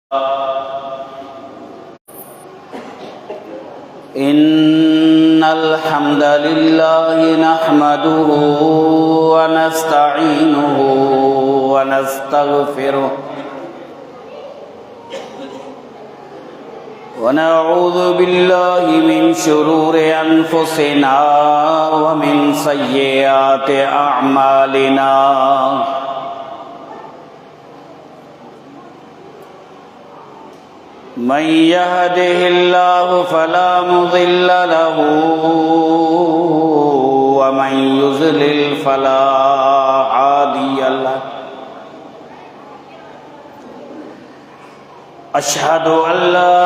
إن الحمد لله نحمده ونستعينه ونستغفره ونعوذ بالله من شرور أنفسنا ومن سيئات أعمالنا من يهده الله فلا مضل له ومن يضلل فلا هادي له أشهد أن لا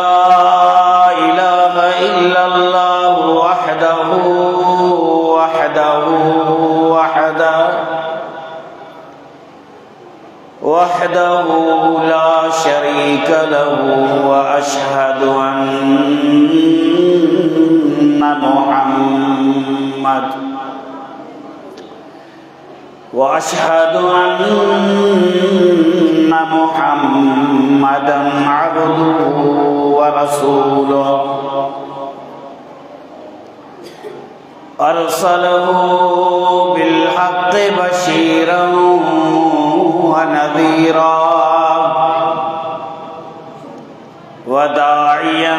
إله إلا الله وحده لا شريك له وأشهد أن محمدا عبده ورسوله أرسله بالحق بشيرا ونذيرا وداعيا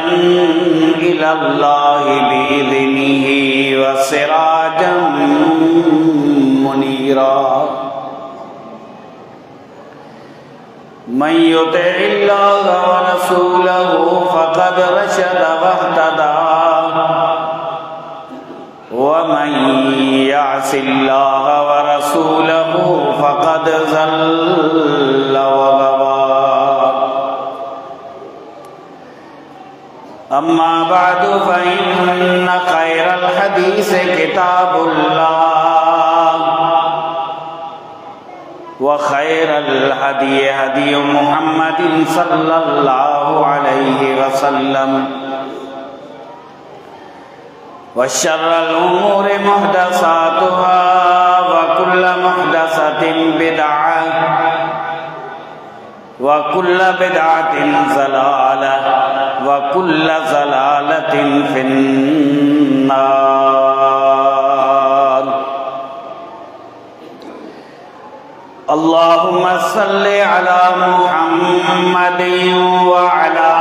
إلى الله بإذنه وسراجا منيرا من يطع الله ورسوله فقد رشد واهتدى ومن يعص الله ورسوله فقد ضل وغوى أما بعد فإن خير الحديث كتاب الله وخير الهدي هدي محمد صلى الله عليه وسلم وشر الأمور محدثاتها وكل محدثة بدعة وكل بدعة ضلالة وكل ضلالة في النار. اللهم صل على محمد وعلى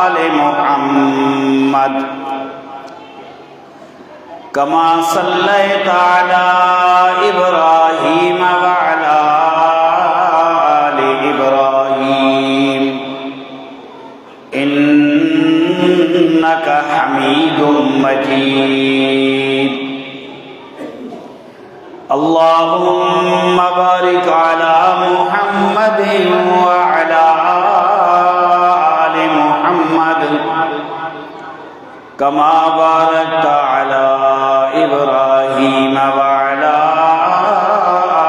آل محمد كما صليت على إبراهيم وعلى آل إبراهيم إنك حميد مجيد. اللهم بارك على محمد وعلى آل محمد كما باركت على إبراهيم وعلى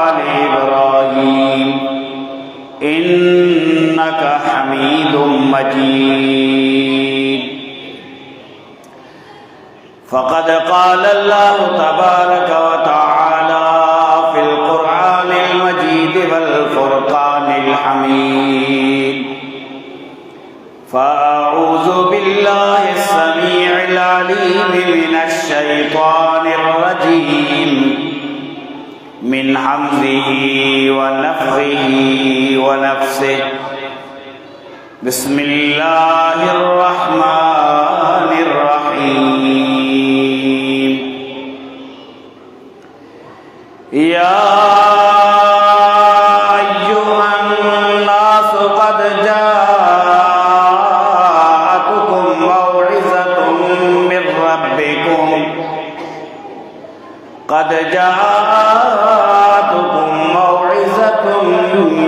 آل إبراهيم إنك حميد مجيد. فقد قال الله تبارك وتعالى في القرآن المجيد والفرقان الحميد: فأعوذ بالله السميع العليم من الشيطان الرجيم من همزه ونفخه ونفسه. بسم الله الرحمن الرحيم. يا أيها الناس قد جاءتكم موعظة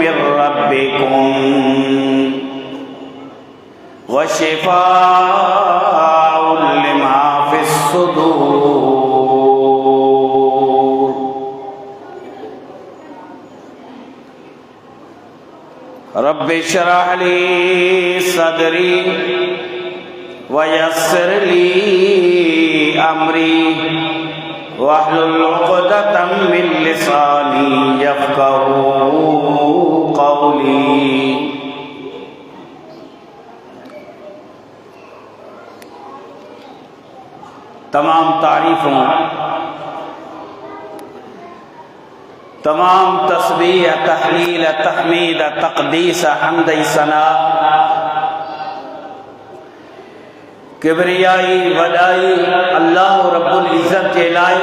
من ربكم وشفاء لما في الصدور. رب اشرح لي صدري ويسر لي أمري واحلل عقدة من لساني يفقهوا قولي. तमाम तारीफ़ों, तमाम तस्बीह, तहलील, तहमीद, तक़दीस, हम्द, सना, किबरियाई, वलाई अल्लाह रब्बुल इज़्ज़त के लाए,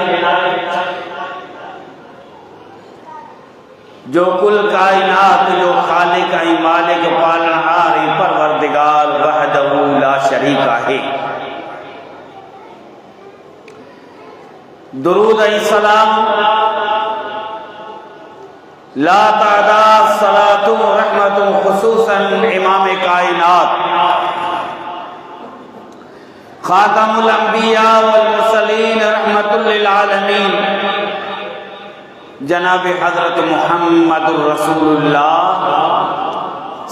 जो कुल कायनात जो खालिक ऐं मालिक पालनहार ऐं परवरदिगार वहदहू ला शरीक आहे। दुरूद ऐं सलाम ला तादाद सलातु रहमतु खुसूसन इमाम कायनात खातमुल अंबिया वल मुरसलीन रहमतुल लिल आलमीन जनाब हजरत मुहम्मदुर रसूलुल्लाह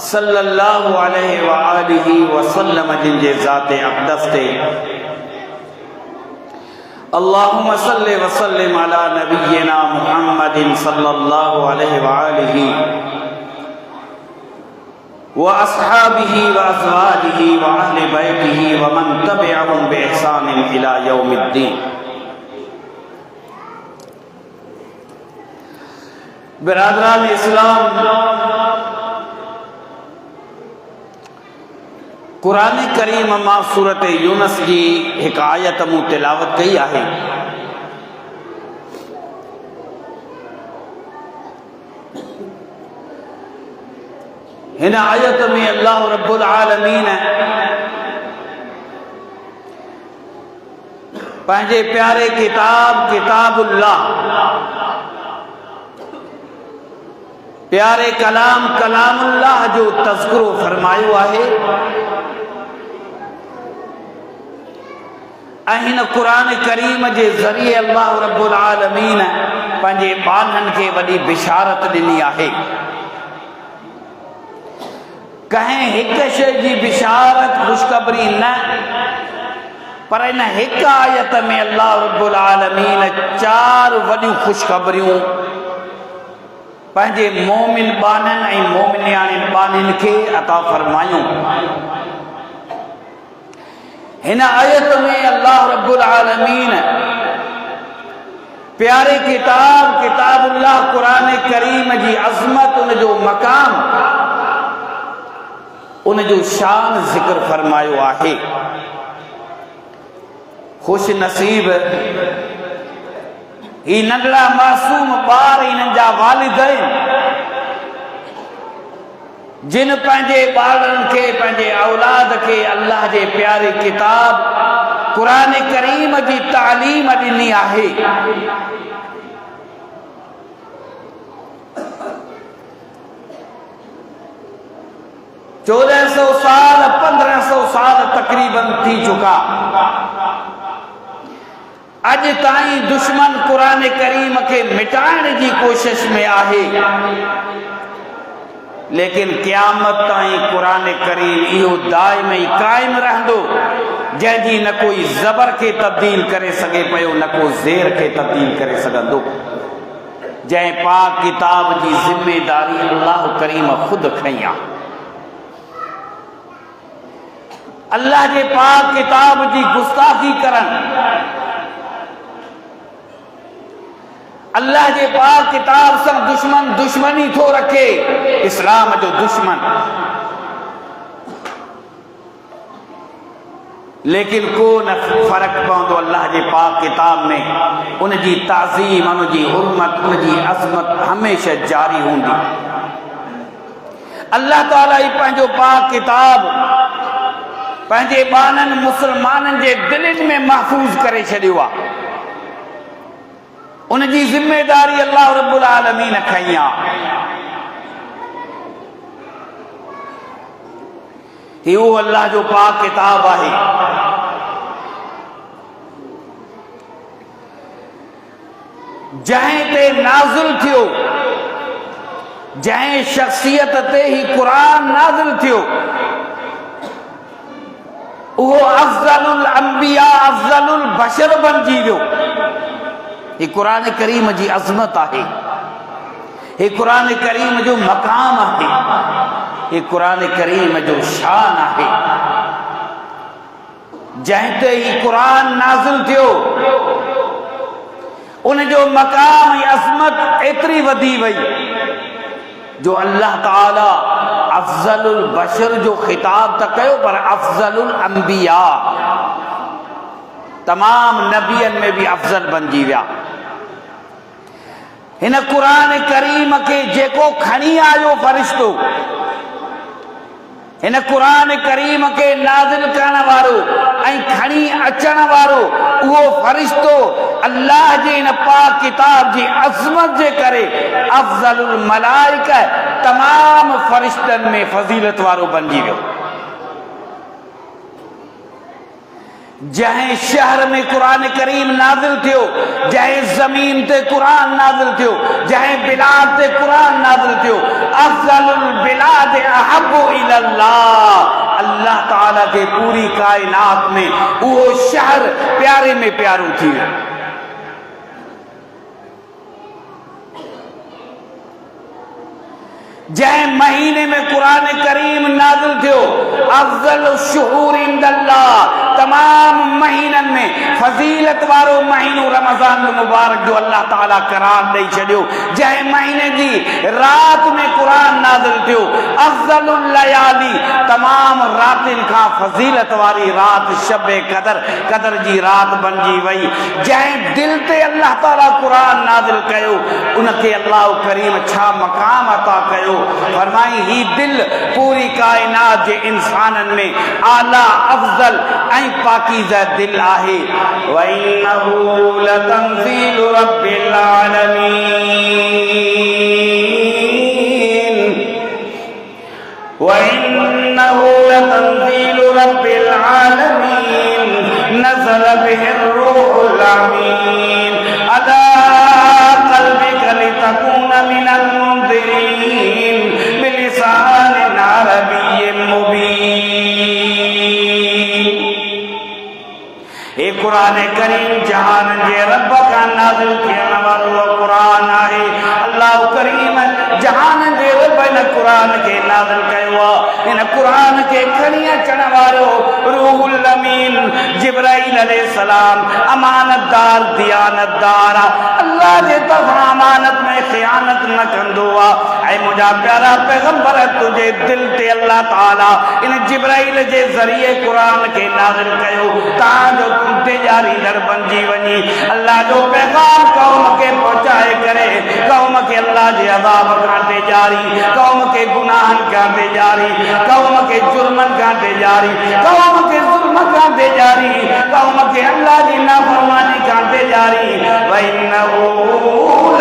सल्लल्लाहु अलैहि व आलिहि वसल्लम जिनके ज़ाते अक़दस थे अल्लाहुम्मा सल्लि व सल्लिम अला नबिय्यिना मुहम्मदिन सल्लल्लाहु अलैहि व आलिहि व अस्हाबिही व अज़वाजिही व अहले बैतिही व मन तबिअहुम बि इहसानिन इला यौमिद्दीन। बिरादरान इस्लाम, कुरान करीम मां सूरत यूनस जी एक आयत मूं तिलावत कई आहे। हिन आयत में अल्लाह रब्बुल आलमीन पंहिंजे प्यारे किताबुल्लाह, प्यारे कलामुल्लाह जो तज़किरो फरमायो आहे। हिन कुरान करीम जे ज़रिए अल्लाह रब्बुल आलमीन पंहिंजे ॿारनि खे वॾी बिशारत ॾिनी आहे। कंहिं हिक शइ जी बिशारत ख़ुशख़बरी न, पर इन हिक आयत में अल्लाह रब्बुल आलमीन 4 वॾियूं ख़ुशख़बरियूं पंहिंजे मोमिन ॿारनि ऐं मोमिनियाणियुनि ॿारनि खे अता फरमायूं। हिन आयत में अल्लाह रब्बुल आलमीन प्यारे किताबुल्लाह कुरान करीम जी अज़मत, उन जो मकाम, उन जो शान ज़िक्र फरमायो आहे। खुश नसीब ही नंढड़ा मासूम ॿार, इन्हनि जा वालिदैन जिन पंहिंजे ॿारनि खे, पंहिंजे औलाद खे अल्लाह जे प्यारे किताब कुरान करीम जी तालीम ॾिनी आहे। चौदह 1400 साल 1500 साल तकरीबन थी चुका। अज ताईं दुश्मन कुरान करीम के मिटाइण जी कोशिश में आहे, लेकिन क़यामत ताईं कुरान करीम इहो दाइम ई कायम रहंदो, जंहिंजी न कोई ज़बर के तब्दील करे सघे पियो, न को ज़ेर के तब्दील करे सघंदो। जंहिं पाक किताब जी ज़िम्मेदारी अल्लाह करीम खुद खई आहे। अल्लाह जे पाक किताब जी गुस्ताखी करण, अल्लाह जे पाक किताब सां दुश्मनी थो रखे, इस्लाम जो दुश्मन, लेकिन को न फर्क पवंदो अल्लाह जे पाक किताब में। उन जी ताज़ीम, उन जी हुर्मत, उन जी अज़मत हमेशह जारी हूंदी। अल्लाह ताला ही पंहिंजो पाक किताब पंहिंजे ॿारनि मुसलमाननि जे दिलनि में महफ़ूज़ करे छॾियो आहे। उन जी ज़िम्मेदारी अल्लाह रब्बुल आलमीन खई आहे। इहो अल्लाह जो पाक किताब आहे। जंहिं ते नाज़िल थियो, जंहिं शख्सियत ते ही कुरान नाज़िल थियो, उहो अफ़ज़लुल अंबिया, अफ़ज़लुल बशर बणिजी वियो। ये कुरान करीम जी अज़मत आहे, ये कुरान करीम जो मकाम आहे, ये कुरान करीम जो शान आहे। जंहिं ते ही क़ुरान नाज़िल थियो उन जो मक़ाम ऐं अज़मत एतिरी वधी वई जो अल्लाह ताला अफ़ज़लुल बशर जो ख़िताब त कयो पर अफ़ज़लुल अंबिया तमाम नबियन में भी अफ़ज़ल बणिजी विया। हिन क़ुरान करीम के जेको खणी आयो फरिश्तो, हिन क़ुरान करीम के नाज़िल करण वारो ऐं खणी अचण वारो उहो फरिश्तो अल्लाह जे इन पाक किताब जी अज़मत जे करे अफ़ज़लुल मलाइका तमाम फरिश्तन में फज़ीलत वारो बणिजी वियो। जंहिं शहर में क़ुरान करीम नाज़िल थियो, जंहिं ज़मीन ते क़ुरान नाज़िल थियो, जंहिं बिलाद ते क़ुरान नाज़िल थियो, अफ़ज़लुल बिलाद अहब्बु इलल्लाह, अल्लाह ताला के पूरी कायनात में उहो शहर प्यारे में प्यारो थी वियो। जंहिं महीने में क़ुरान करीम नाज़िल थियो, अफ़ज़ल शुहूर इंदल्लाह, तमाम महीनन में फजीलत वारो महीनो रमज़ान मुबारक जो अल्लाह ताला करार ॾेई छॾियो। जंहिं महीने जी रात में क़ुरान नाज़िल थियो, अफ़ज़लुल लयाली, तमाम रातिन खां फजीलत वारी रात शब कदर जी रात बणिजी वई। जंहिं दिल ते अल्लाह ताला क़ुरान नाज़िल कयो उनखे अल्लाह करीम छा मक़ाम अता कयो। फरमाई ही दिल पूरी कायनात जे इंसानन में आला अफ़ज़ल ऐं पाकीज़ा दिल आहे। व इन्नहु लतंज़ीलु रब्बिल आलमीन, व इन्नहु लतंज़ीलु रब्बिल आलमीन, नज़ल बिहिर रूहुल अमीन, अला क़ल्बिका लितकूना मिनल मुंज़िरीन बिलिसानिन अरबिय्यिन मुबीन। ए क़ुरान करीम जहान जे रब का नाज़िल थियण वारो क़ुरान आहे। अल्लाह करीम जहान जे रब इन क़ुरान के नाज़िल कयो आहे। इन क़ुरान के खणी अचण वारो रूहुल अमीन जिब्राईल अलैहिस्सलाम अमानतदार दियानतदार अल्लाह जे तरफ़ां अमानत में ख़ियानत न कंदो आहे। ऐं मुंहिंजा प्यारा पैगंबर तुझे दिल ते अल्लाह ताला इन जिब्राईल जे ज़रिए क़ुरान के नाज़िल कयो ताजो तुम तेजारींदड़ बणिजी वञी अल्लाह जो पैगाम क़ौम के पहुंचाए करे क़ौम के अल्लाह जे अज़ाब खां तेजारी, क़ौम के गुनाहन खां तेजारी, क़ौम के जुर्मन खां तेजारी, क़ौम के जुल्म खां तेजारी, क़ौम के अल्लाह जी नाफरमानी खां तेजारी। व इन्नहु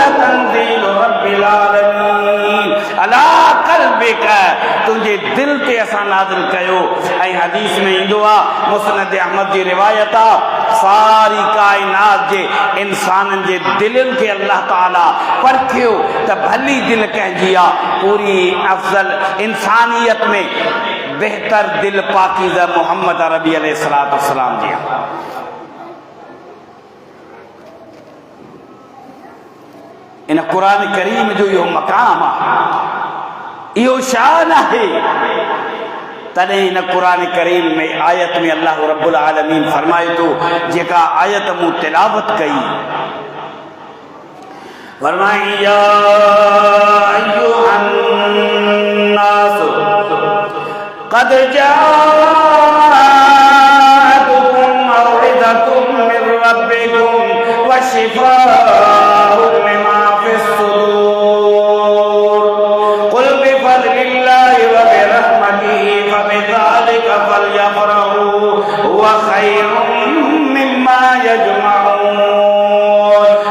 लतंज़ीलु रब्बिल आलमीन, अला क़ल्बिका, तुझे दिल ते असां नाज़िल कयो। ऐं हदीस में ईंदो आहे, मुस्नद अहमद जी रिवायत आहे, सारी कायनात जे इंसानन जे दिलनि खे अल्लाह ताला परखियो त भली दिल कंहिंजी आहे। पूरी अफ़ज़ल इंसानियत में बेहतर दिल पाकीज़ा मोहम्मद अरबी अलैहिस्सलाम जी आहे। इन क़ुरान करीम जो इहो मक़ाम आहे, इहो शान आहे। तॾहिं इन क़ुरान करीम में आयत में अल्लाह रब्बुल आलमीन फरमाए थो, जेका आयत मूं तिलावत कई, फरमाई या अय्युहन नास क़द जाअतकुम मौइज़तुम मिर रब्बिकुम व शिफ़ाउन लिमा फ़िस सुदूर, क़ुल बिफ़ज़लिल्लाहि व बिरहमतिही फबिज़ालिका फ़लयफ़रहू हुवा ख़ैरुम मिम्मा यजमऊन।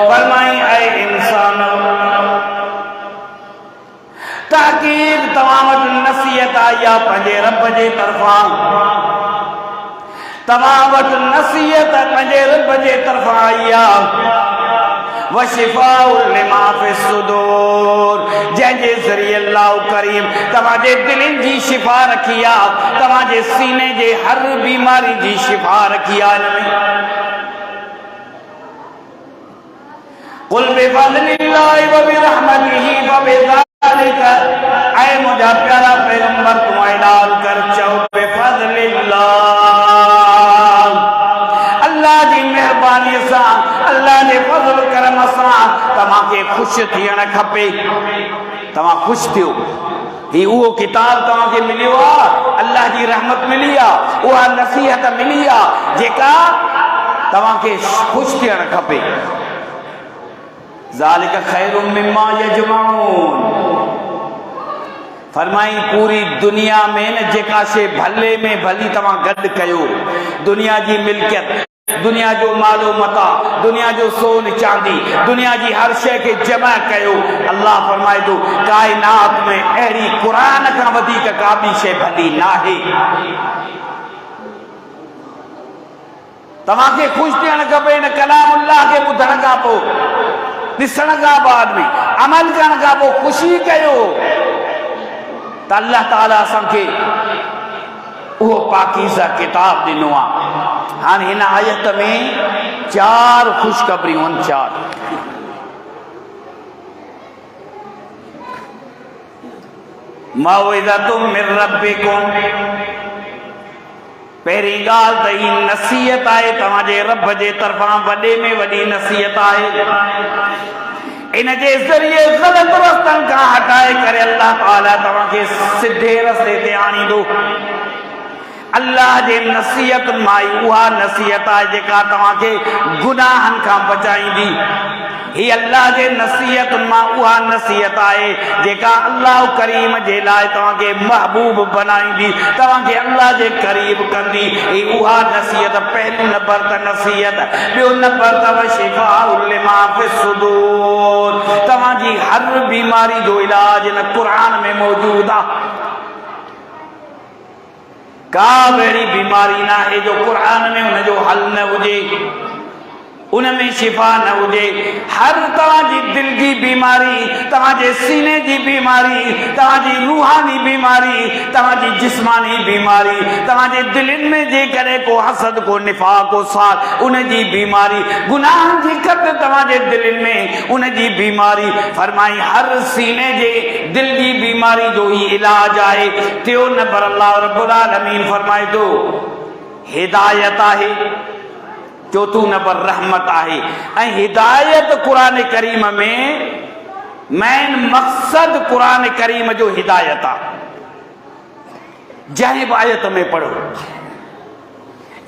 फरमाई ऐ इंसान, ताकीद तव्हां वटि नसीहत आई आहे पंहिंजे रब जे तरफ़ां, तव्हां वटि नसीहत पंहिंजे रब जे तरफ़ां आई आहे। व शिफ़ाउन लिमा फ़िस सुदूर, जंहिंजे ज़रिए अल्लाह करीम तव्हांजे दिलनि जी शिफ़ा रखी आहे, तव्हांजे सीने जे हर बीमारी जी शिफ़ा रखी आहे। हिन में क़ुल बिफ़ज़लिल्लाहि व बिरहमतिही फबिज़ालिका, ऐ मुंहिंजा प्यारा पैगंबर तूं ऐलान कर, चओ बिफ़ज़लिल्लाह, ख़ुशि थियणु खपे। तव्हां ख़ुशि थियो, ही उहो किताब तव्हांखे मिलियो आहे, अल्लाह जी रहमत मिली आहे, उहा नसीहत मिली आहे जेका तव्हांखे ख़ुशि थियणु खपे। ज़ालिक खैरुम मिम्मा यजमऊन, फरमाई पूरी दुनिया में न जेका शइ भले में भली तव्हां गॾु कयो, दुनिया जी मिल्कियत, दुनिया जो मालो मता, दुनिया जो सोन चांदी, दुनिया जी हर शइ खे जमा कयो, अल्लाह फरमाए थो काइनात में अहिड़ी क़ुरान खां वधीक का बि शइ भली नाहे। तव्हांखे ख़ुशि थियणु खपे इन कलामुल्लाह खे ॿुधण खां पोइ, ॾिसण खां बाद में, अमल करण खां पोइ ख़ुशी कयो त अल्लाह ताला असांखे उहो पाकीज़ा किताब ॾिनो आहे। हाणे हिन आयत में 4 ख़ुशख़बरियूं आहिनि, 4। मौइज़तुम मिन रब्बिकुम, पहिरीं ॻाल्हि त ही नसीहत आहे तव्हांजे रब जे तरफ़ां, वॾे में वॾी नसीहत आहे। इन जे ज़रिए ग़लत रस्तनि खां हटाए करे अल्लाह ताला तव्हांखे सिधे रस्ते ते आणींदो। अल्लाह जे नसीहत मां उहा नसीहत आहे जेका तव्हांखे गुनाहनि खां बचाईंदी। ही अल्लाह जे नसीहत मां उहा नसीहत आहे जेका अल्लाह करीम जे लाइ तव्हांखे महबूब बनाईंदी, तव्हांखे अल्लाह जे क़रीब कंदी। ही उहा नसीहत, पहिरियों नंबर त नसीहत, ॿियो नंबर अथव शिफ़ाउल लिमा फ़िस्सुदूर, तव्हांजी हर बीमारी जो इलाज इन क़ुरान में मौजूद आहे। का अहिड़ी बीमारी न आहे जो क़ुरान में उनजो हल न हुजे, उनमें शिफ़ा न हुजे। हर तव्हांजी दिल जी बीमारी, तव्हांजे सीने जी बीमारी, तव्हांजी रूहानी बीमारी, तव्हांजी जिस्मानी बीमारी, तव्हांजे दिलनि में जेकॾहिं को हसद, को निफ़ाक़, को साथ, उनजी बीमारी, गुनाहनि जी कत तव्हांजे दिलनि में, उनजी बीमारी, फरमाई हर सीने जे दिल जी बीमारी जो ही इलाज आहे। टियों नंबर अल्लाह रब्बुल आलमीन फरमाए थो हिदायत आहे। चौथों नंबर रहमत आहे। ऐं हिदायत क़ुरान करीम में मेन मक़सद क़ुरान करीम जो हिदायत आहे। जंहिं बि आयत में पढ़ो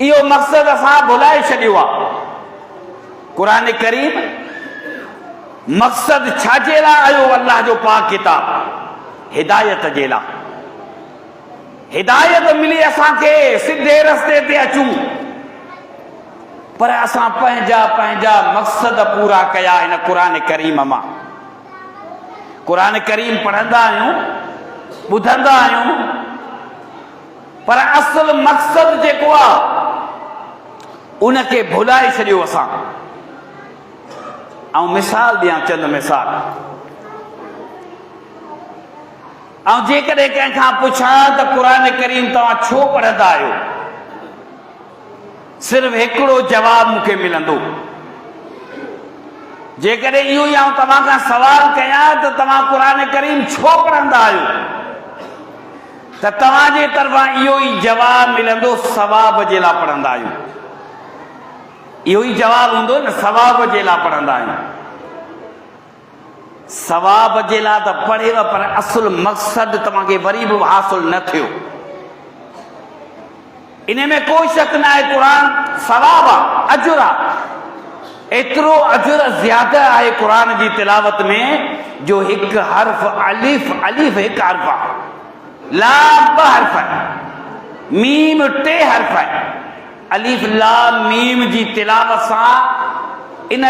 इहो मक़सद असां भुलाए छॾियो आहे। क़ुरान करीम मक़सद छाजे लाइ आयो? अल्लाह जो पाक किताब हिदायत जे लाइ। हिदायत मिली असांखे सिधे रस्ते ते अचूं, पर असां पंहिंजा पंहिंजा मक़सद पूरा कया हिन क़ुरान करीम मां। क़ुरान करीम पढ़ंदा आहियूं, ॿुधंदा आहियूं, पर असुल मक़सद जेको आहे उनखे भुलाए छॾियो असां। ऐं मिसाल ॾियां, चंद मिसाल। ऐं जेकॾहिं कंहिंखां पुछां त क़ुरान करीम तव्हां छो पढ़ंदा आहियो, सिर्फ़ हिकिड़ो जवाब मूंखे मिलंदो। जेकॾहिं इहो ई आउं तव्हां खां सवाल कयां त तव्हां क़ुरान करीम छो पढ़ंदा आहियो, त तव्हांजे तरफ़ां इहो ई जवाब मिलंदो, सवाब जे लाइ पढ़ंदा आहियूं। इहो ई जवाब हूंदो न, सवाब जे लाइ पढ़ंदा आहियूं। सवाब जे लाइ त पढ़ेव, पर असुल मक़सद तव्हांखे वरी बि हासिल न थियो। इन में कोई शक न आहे, क़ुरान सवाब आहे, अजुर आहे। एतिरो अजुर ज़्यादा आहे क़ुरान जी तिलावत में जो हिकु हर्फ अलिफ, अलिफ हिकु हर्फ आहे, लाम 2 हर्फ आहे, मीम 3 हर्फ आहे। अलिफ लाम मीम जी तिलावत सां, इन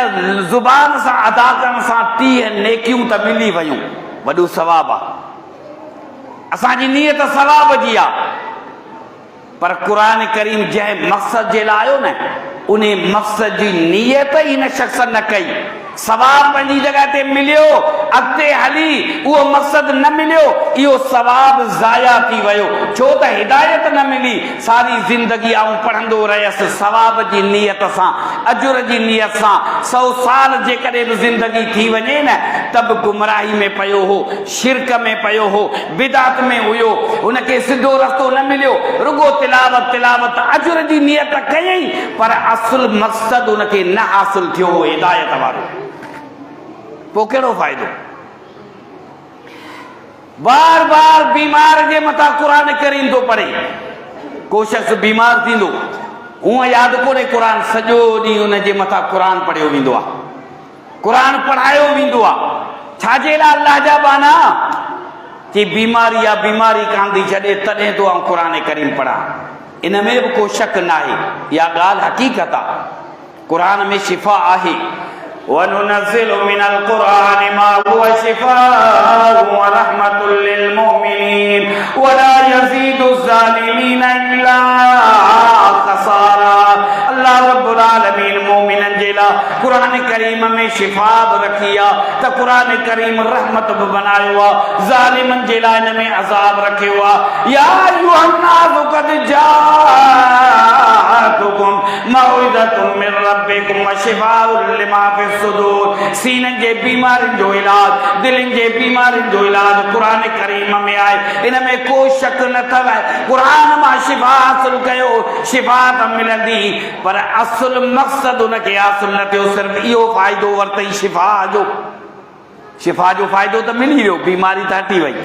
ज़ुबान सां अदा करण सां 30 नेकियूं त मिली वयूं, वॾो सवाब आहे। असांजी नियत सवाब जी आहे, पर क़ुरान करीम जंहिं मक़सद जे लाइ आयो न, उन मक़सद जी नियत ही न शख़्स न कई। सवाब पंहिंजी जॻह ते मिलियो, अॻिते हली उहो मक़सद न मिलियो, इहो सवाब ज़ाया थी वियो। छो त हिदायत न मिली। सारी ज़िंदगी आऊं पढ़ंदो रहियसि सवाब जी नियत सां, अजुर जी नियत सां। 100 साल जेकॾहिं बि ज़िंदगी थी वञे न, त बि गुमराही में पियो हो, शिरक में पियो हो, बिदात में हुयो, हुनखे सिधो रस्तो न मिलियो। रुगो तिलावत तिलावत अजुर जी नियत कयई, पर असुल मक़सद हुनखे न हासिल थियो हो, हिदायत वारो। पोइ कहिड़ो फ़ाइदो? बार बार बीमार जे मथां क़ुरान करीम थो पढ़े, को शख़्स बीमार थींदो हूअं यादि कोन्हे क़ुरान, सॼो ॾींहुं उन जे मथां क़ुरान पढ़ियो वेंदो आहे, क़ुरान पढ़ायो वेंदो आहे। छाजे लाइ? अल्लाह जा बाना कि बीमारी आहे, बीमारी कान थी छॾे तॾहिं तो आउं क़ुरान करीम पढ़ां। इन में बि को शक न आहे, इहा ॻाल्हि हक़ीक़त आहे, क़ुरान में शिफ़ा आहे। وَنُنَزِّلُ مِنَ الْقُرْآنِ مَا هُوَ شِفَاءٌ وَرَحْمَةٌ لِّلْمُؤْمِنِينَ وَلَا يَزِيدُ الظَّالِمِينَ إِلَّا خَسَارًا। अल्लाह रब्बुल आलमीन मोमिननि जे लाइ क़ुरान करीम में शिफ़ा बि रखी आहे, त क़ुरान करीम रहमत बि बनायो आहे, ज़ालिमनि जे लाइ हिन में अज़ाब रखियो आहे। या अय्युहन्नास क़द जाअतकुम मौइज़तुम मिन रब्बिकुम व शिफ़ाउन लिमा फ़िस सुदूर। सीननि जे बीमारियुनि जो इलाज, दिलनि जे बीमारियुनि जो इलाज क़ुरान करीम में आहे, इन में को शक न अथव। क़ुरान मां शिफ़ा हासिल कयो, शिफ़ा त मिलंदी, पर असुल मक़सद उनखे हासिल न थियो, सिर्फ़ इहो फ़ाइदो वरितई शिफ़ा जो। शिफ़ा जो फ़ाइदो त मिली वियो, बीमारी त हटी वई।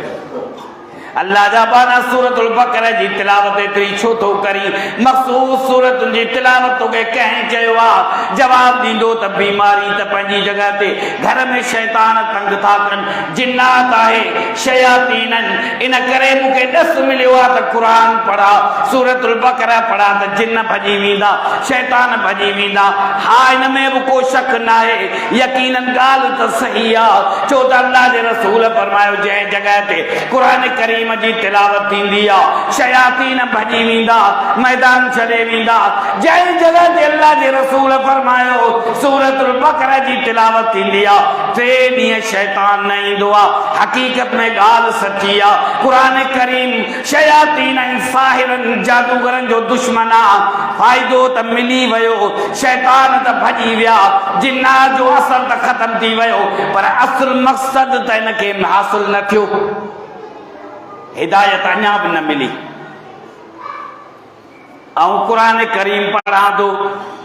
अल्लाह जा बाना सूरतुल बक़रा जी तिलावत एतिरी छो थो करी? मख़सूस सूरतुनि जी तिलावत तोखे कंहिं चयो आहे? जवाब ॾींदो त बीमारी त पंहिंजी जॻह ते, घर में शैतान तंग था कनि, जिन्नात आहे, शयातीन आहिनि, इन करे मूंखे ॾस मिलियो आहे त क़ुरान पढ़ा, सूरतुल बक़रा पढ़ा त जिन भॼी वेंदा, शैतान भॼी वेंदा। हा, इन में बि को शक न आहे, यकीनन ॻाल्हि त सही आहे, छो त अल्लाह जे रसूल फरमायो जंहिं जॻह ते क़ुरान करीम जी तिलावत थींदी आहे, शयातीन भॼी वेंदा, मैदान छॾे वेंदा। जंहिं जॻह ते अल्लाह जे रसूल फरमायो सूरतुल बक़रा जी तिलावत थींदी आहे, 3 ॾींहं शैतान न ईंदो आहे। हक़ीक़त में ॻाल्हि सची आहे, क़ुरान करीम शयातीन ऐं साहिरनि जादूगरनि जो दुश्मन आहे। फ़ाइदो त मिली वियो, शैतान त भॼी विया, जिन्नात जो असर त ख़तम थी वियो, पर असुल मक़सद त हिनखे हासिल न थियो, हिदायत अञा बि न मिली। ऐं क़ुरान करीम पढ़ां थो,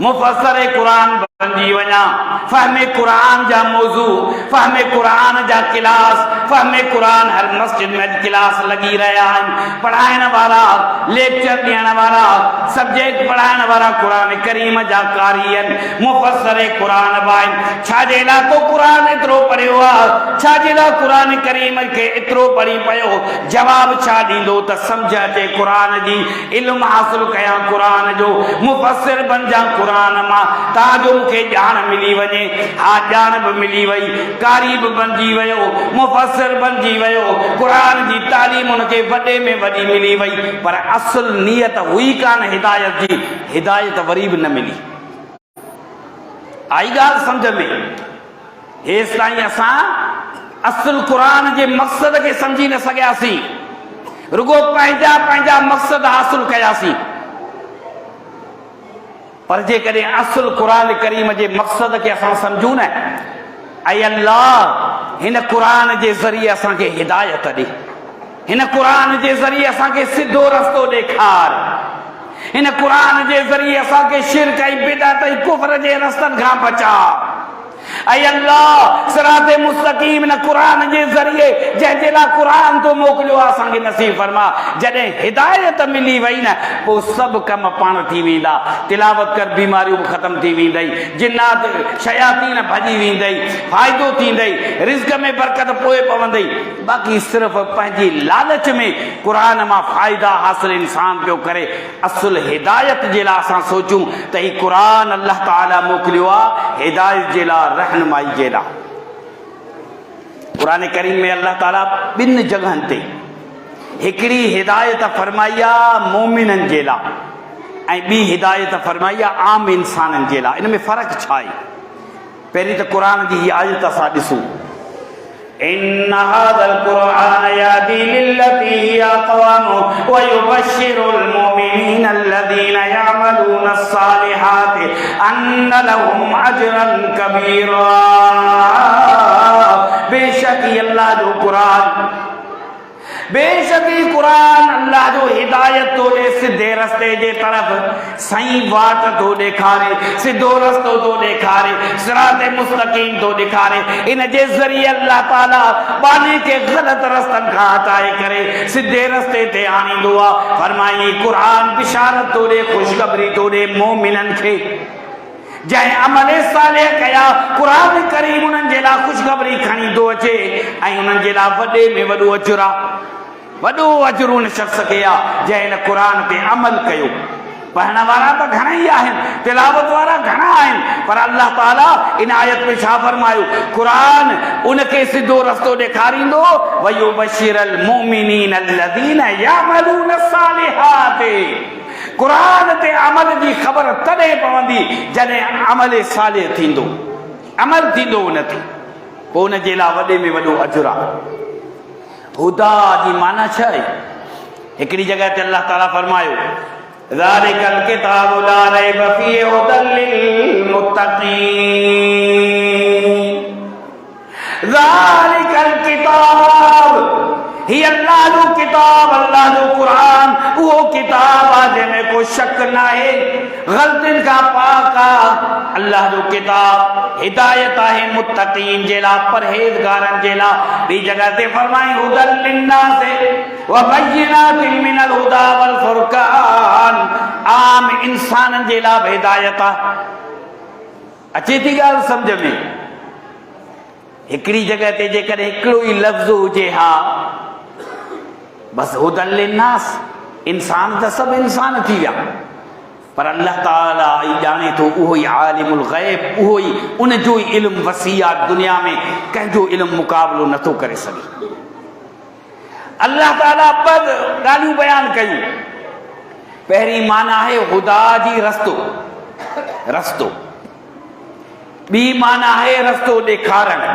मुफ़स्सिर क़ुरान बणिजी वञा, फ़हमे क़ुरान जा मौज़ू, फ़हमे क़ुरान जा क्लास, फ़हमे क़ुरान हर मस्जिद में क्लास लॻी रहिया आहिनि। पढ़ाइण वारा, लेक्चर ॾियण वारा, सब्जेक्ट पढ़ाइण वारा क़ुरान करीम जा कारी आहिनि, मुफ़स्सिर क़ुरान बि आहिनि। छाजे लाइ तो क़ुरान एतिरो पढ़ियो आहे? छाजे लाइ क़ुरान करीम खे एतिरो पढ़ी पियो? जवाब छा ॾींदो त सम्झ अचे क़ुरान जी, इल्मु हासिल कयां क़ुरान जो, मुफ़स्सिर बणिजां क़ुरान मां, ताजो मूंखे ॼाण मिली वञे। हा, ॼाण बि मिली वई, कारी बि बणिजी वियो, मुफ़स्सिर बणिजी वियो, क़ुरान जी तालीम हुनखे वॾे में वॾी मिली वई, पर असुल नियत हुई कान हिदायत जी, हिदायत वरी बि न मिली। आई ॻाल्हि सम्झ में? हेसि ताईं असां असुल क़ुरान जे मक़सद खे सम्झी न सघियासीं, रुगो पंहिंजा पंहिंजा मक़सद हासिल कयासीं। पर जेकॾहिं असुल क़ुरान करीम जे मक़सद खे असां सम्झूं न, ऐं अल्लाह हिन क़ुरान जे ज़रिए असांखे हिदायत ॾे, हिन क़ुरान जे ज़रिए असांखे सिधो रस्तो ॾेखार, हिन क़ुरान जे ज़रिए असांखे शिरक ऐं बिदअत ऐं कुफ्र जे रस्तनि खां बचा। ऐं अल्लाह सिराते मुस्तक़ीम न क़ुरान जे ज़रिए जंहिंजे लाइ क़ुरान तो मोकिलियो आहे असांखे नसीब फरमा। जॾहिं हिदायत मिली वई न, पोइ सभु कम पाण थी वेंदा, तिलावत कर बीमारियूं बि ख़तम थी वेंदई, जिन्नात शयातीन भॼी वेंदई, फ़ाइदो थींदई, रिज़्क़ में बरकत पोइ पवंदई। बाक़ी सिर्फ़ पंहिंजी लालच में क़ुरान मां फ़ाइदा हासिल इंसान पियो करे। असुल हिदायत जे लाइ असां सोचूं त ही क़ुरान अल्लाह ताला मोकिलियो आहे हिदायत जे लाइ, रहनुमाई जे लाइ। क़ुरान करीम में अल्लाह ताला 2 जगहनि ते हिकिड़ी हिदायत फरमाई आहे मोमिननि जे लाइ, ऐं ॿी हिदायत फरमाई आहे आम इंसाननि जे लाइ। इन में फ़र्क़ु छा आहे? पहिरीं त क़ुरान जी हीअ आयत असां ॾिसूं, إن هذا القرآن يهدي للتي هي أقوم ويبشر المؤمنين الذين يعملون الصالحات أن لهم أجرا كبيرا। बेशक अल्लाह जो क़ुरान, बेशक क़ुरान अल्लाह जो हिदायत तो ॾे, सिधे रस्ते जे तरफ सही वाट तो ॾेखारे, सिधो रस्तो तो ॾेखारे, सिराते मुस्तकीम तो ॾेखारे। इन जे ज़रिए अल्लाह ताला बानी के ग़लत रस्तनि खां हटाए करे सिधे रस्ते ते आणींदो आहे। फरमाई क़ुरान बिशारत तो ॾे, ख़ुशख़बरी तो ॾे मोमिननि खे जंहिं अमल सालिह कया। क़ुरान करीम उन्हनि जे लाइ ख़ुशख़बरी खणी थो अचे ऐं उन्हनि जे लाइ वॾे में वॾो अजुर आहे। वॾो अजुर उन शख़्स खे आहे जंहिं हिन क़ुरान ते अमल कयो। पढ़ण वारा त घणा ई आहिनि, तिलावत वारा घणा आहिनि, पर अल्लाह ताला इन आयत में छा फरमायो? क़ुरान उनखे सिधो रस्तो ॾेखारींदो। वयुबशिरुल मुमिनीन अल्लज़ीना यअमलून सालिहात। क़ुरान ते अमल जी ख़बर तॾहिं पवंदी जॾहिं अमल सालिह थींदो, अमल थींदो उन ते, पोइ उन जे लाइ वॾे में वॾो अजुर आहे। हुदा जी माना छा आहे? हिकिड़ी जॻह ते अल्लाह ताला फरमायो ज़ालिकल किताबु ला रैब फ़ीहि हुदल लिल मुत्तक़ीन। ज़ालिकल किताब ही अल्लाह जो किताब, अल्लाह जो क़ुरान वो किताब आहे जंहिंमें को शक न आहे, ग़लतियुनि खां पाक आहे। अल्लाह जो किताब हिदायत आहे मुत्तक़ीन जे लाइ, परहेज़गारनि जे लाइ। ॿी जॻह ते फरमाई हुदल लिन्नास व बय्यिनातिन मिनल हुदा वल फ़ुरक़ान। आम इंसाननि जे लाइ हिदायत आहे। अचे थी ॻाल्हि सम्झ में? हिकिड़ी जॻह ते जेकॾहिं हिकिड़ो ई लफ़्ज़ हुजे हा बस हुदल लिन्नास, इंसान त सभु इंसान थी विया, पर अल्लाह ताला ई ॼाणे थो, उहो ई आलिमुल ग़ैब, उहो ई उन जो ई इल्मु वसी आहे। दुनिया में कंहिंजो इल्मु मुक़ाबिलो नथो करे सघे। अल्लाह ताला ॿ ॻाल्हियूं बयानु कयूं। पहिरीं माना आहे हुदा जी रस्तो, रस्तो। ॿी माना आहे रस्तो ॾेखारणु।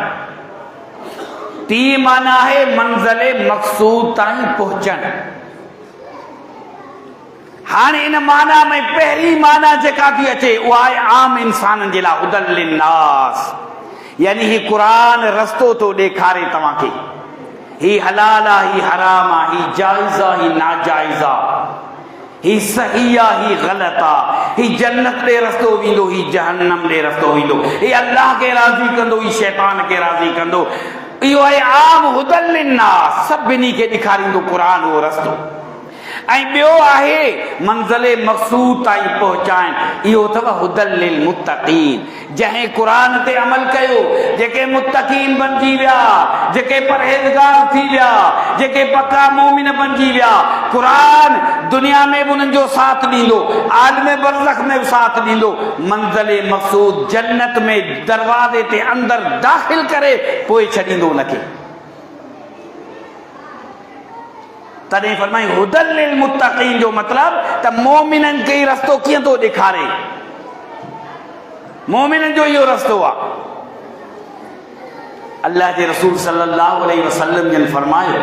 टी माना है मंज़िले मक़सूद ताईं पहुचणु। हाणे इन माना में पहिरीं माना जेका थी अचे उहा आहे आम इंसाननि जे लाइ हुदल लिन्नास, यानी ही क़ुरान रस्तो थो ॾेखारे तव्हांखे। ही हलाल आहे, ही हराम आहे, ही जाइज़ आहे, ही नाजाइज़ आहे, ही सही आहे, ही ग़लत आहे, ही जन्नत ॾे रस्तो वेंदो, ही जहन्नम ॾे रस्तो वेंदो, ही अल्लाह खे राज़ी कंदो, ही शैतान खे राज़ी कंदो। इहो आहे आम हुदल लिन्नास, सभिनी खे ॾेखारींदो क़ुरान उहो रस्तो। ऐं ॿियो आहे मंज़िले मक़सूद ताईं पहुचाइण, इहो अथव हुदल लिल मुत्तक़ीन। जंहिं क़ुरान ते अमल कयो, जेके मुत्तक़ीन बणिजी विया, जेके परहेज़गार थी विया, जेके पक्का मोमिन बणिजी विया, क़ुरान दुनिया में बि उन्हनि जो साथ ॾींदो, आलम बरज़ख में बि साथ ॾींदो। मंज़िले मक़सूद जन्नत में दरवाज़े ते अंदरि दाख़िल करे पोइ छॾींदो उनखे। तॾहिं फरमाई हुदल लिल मुत्तक़ीन जो मतिलब त मोमिननि खे रस्तो कीअं थो ॾेखारे, मोमिननि जो इहो रस्तो आहे। अल्लाह जे रसूल सल्लल्लाहु अलैहि वसल्लम जन फरमायो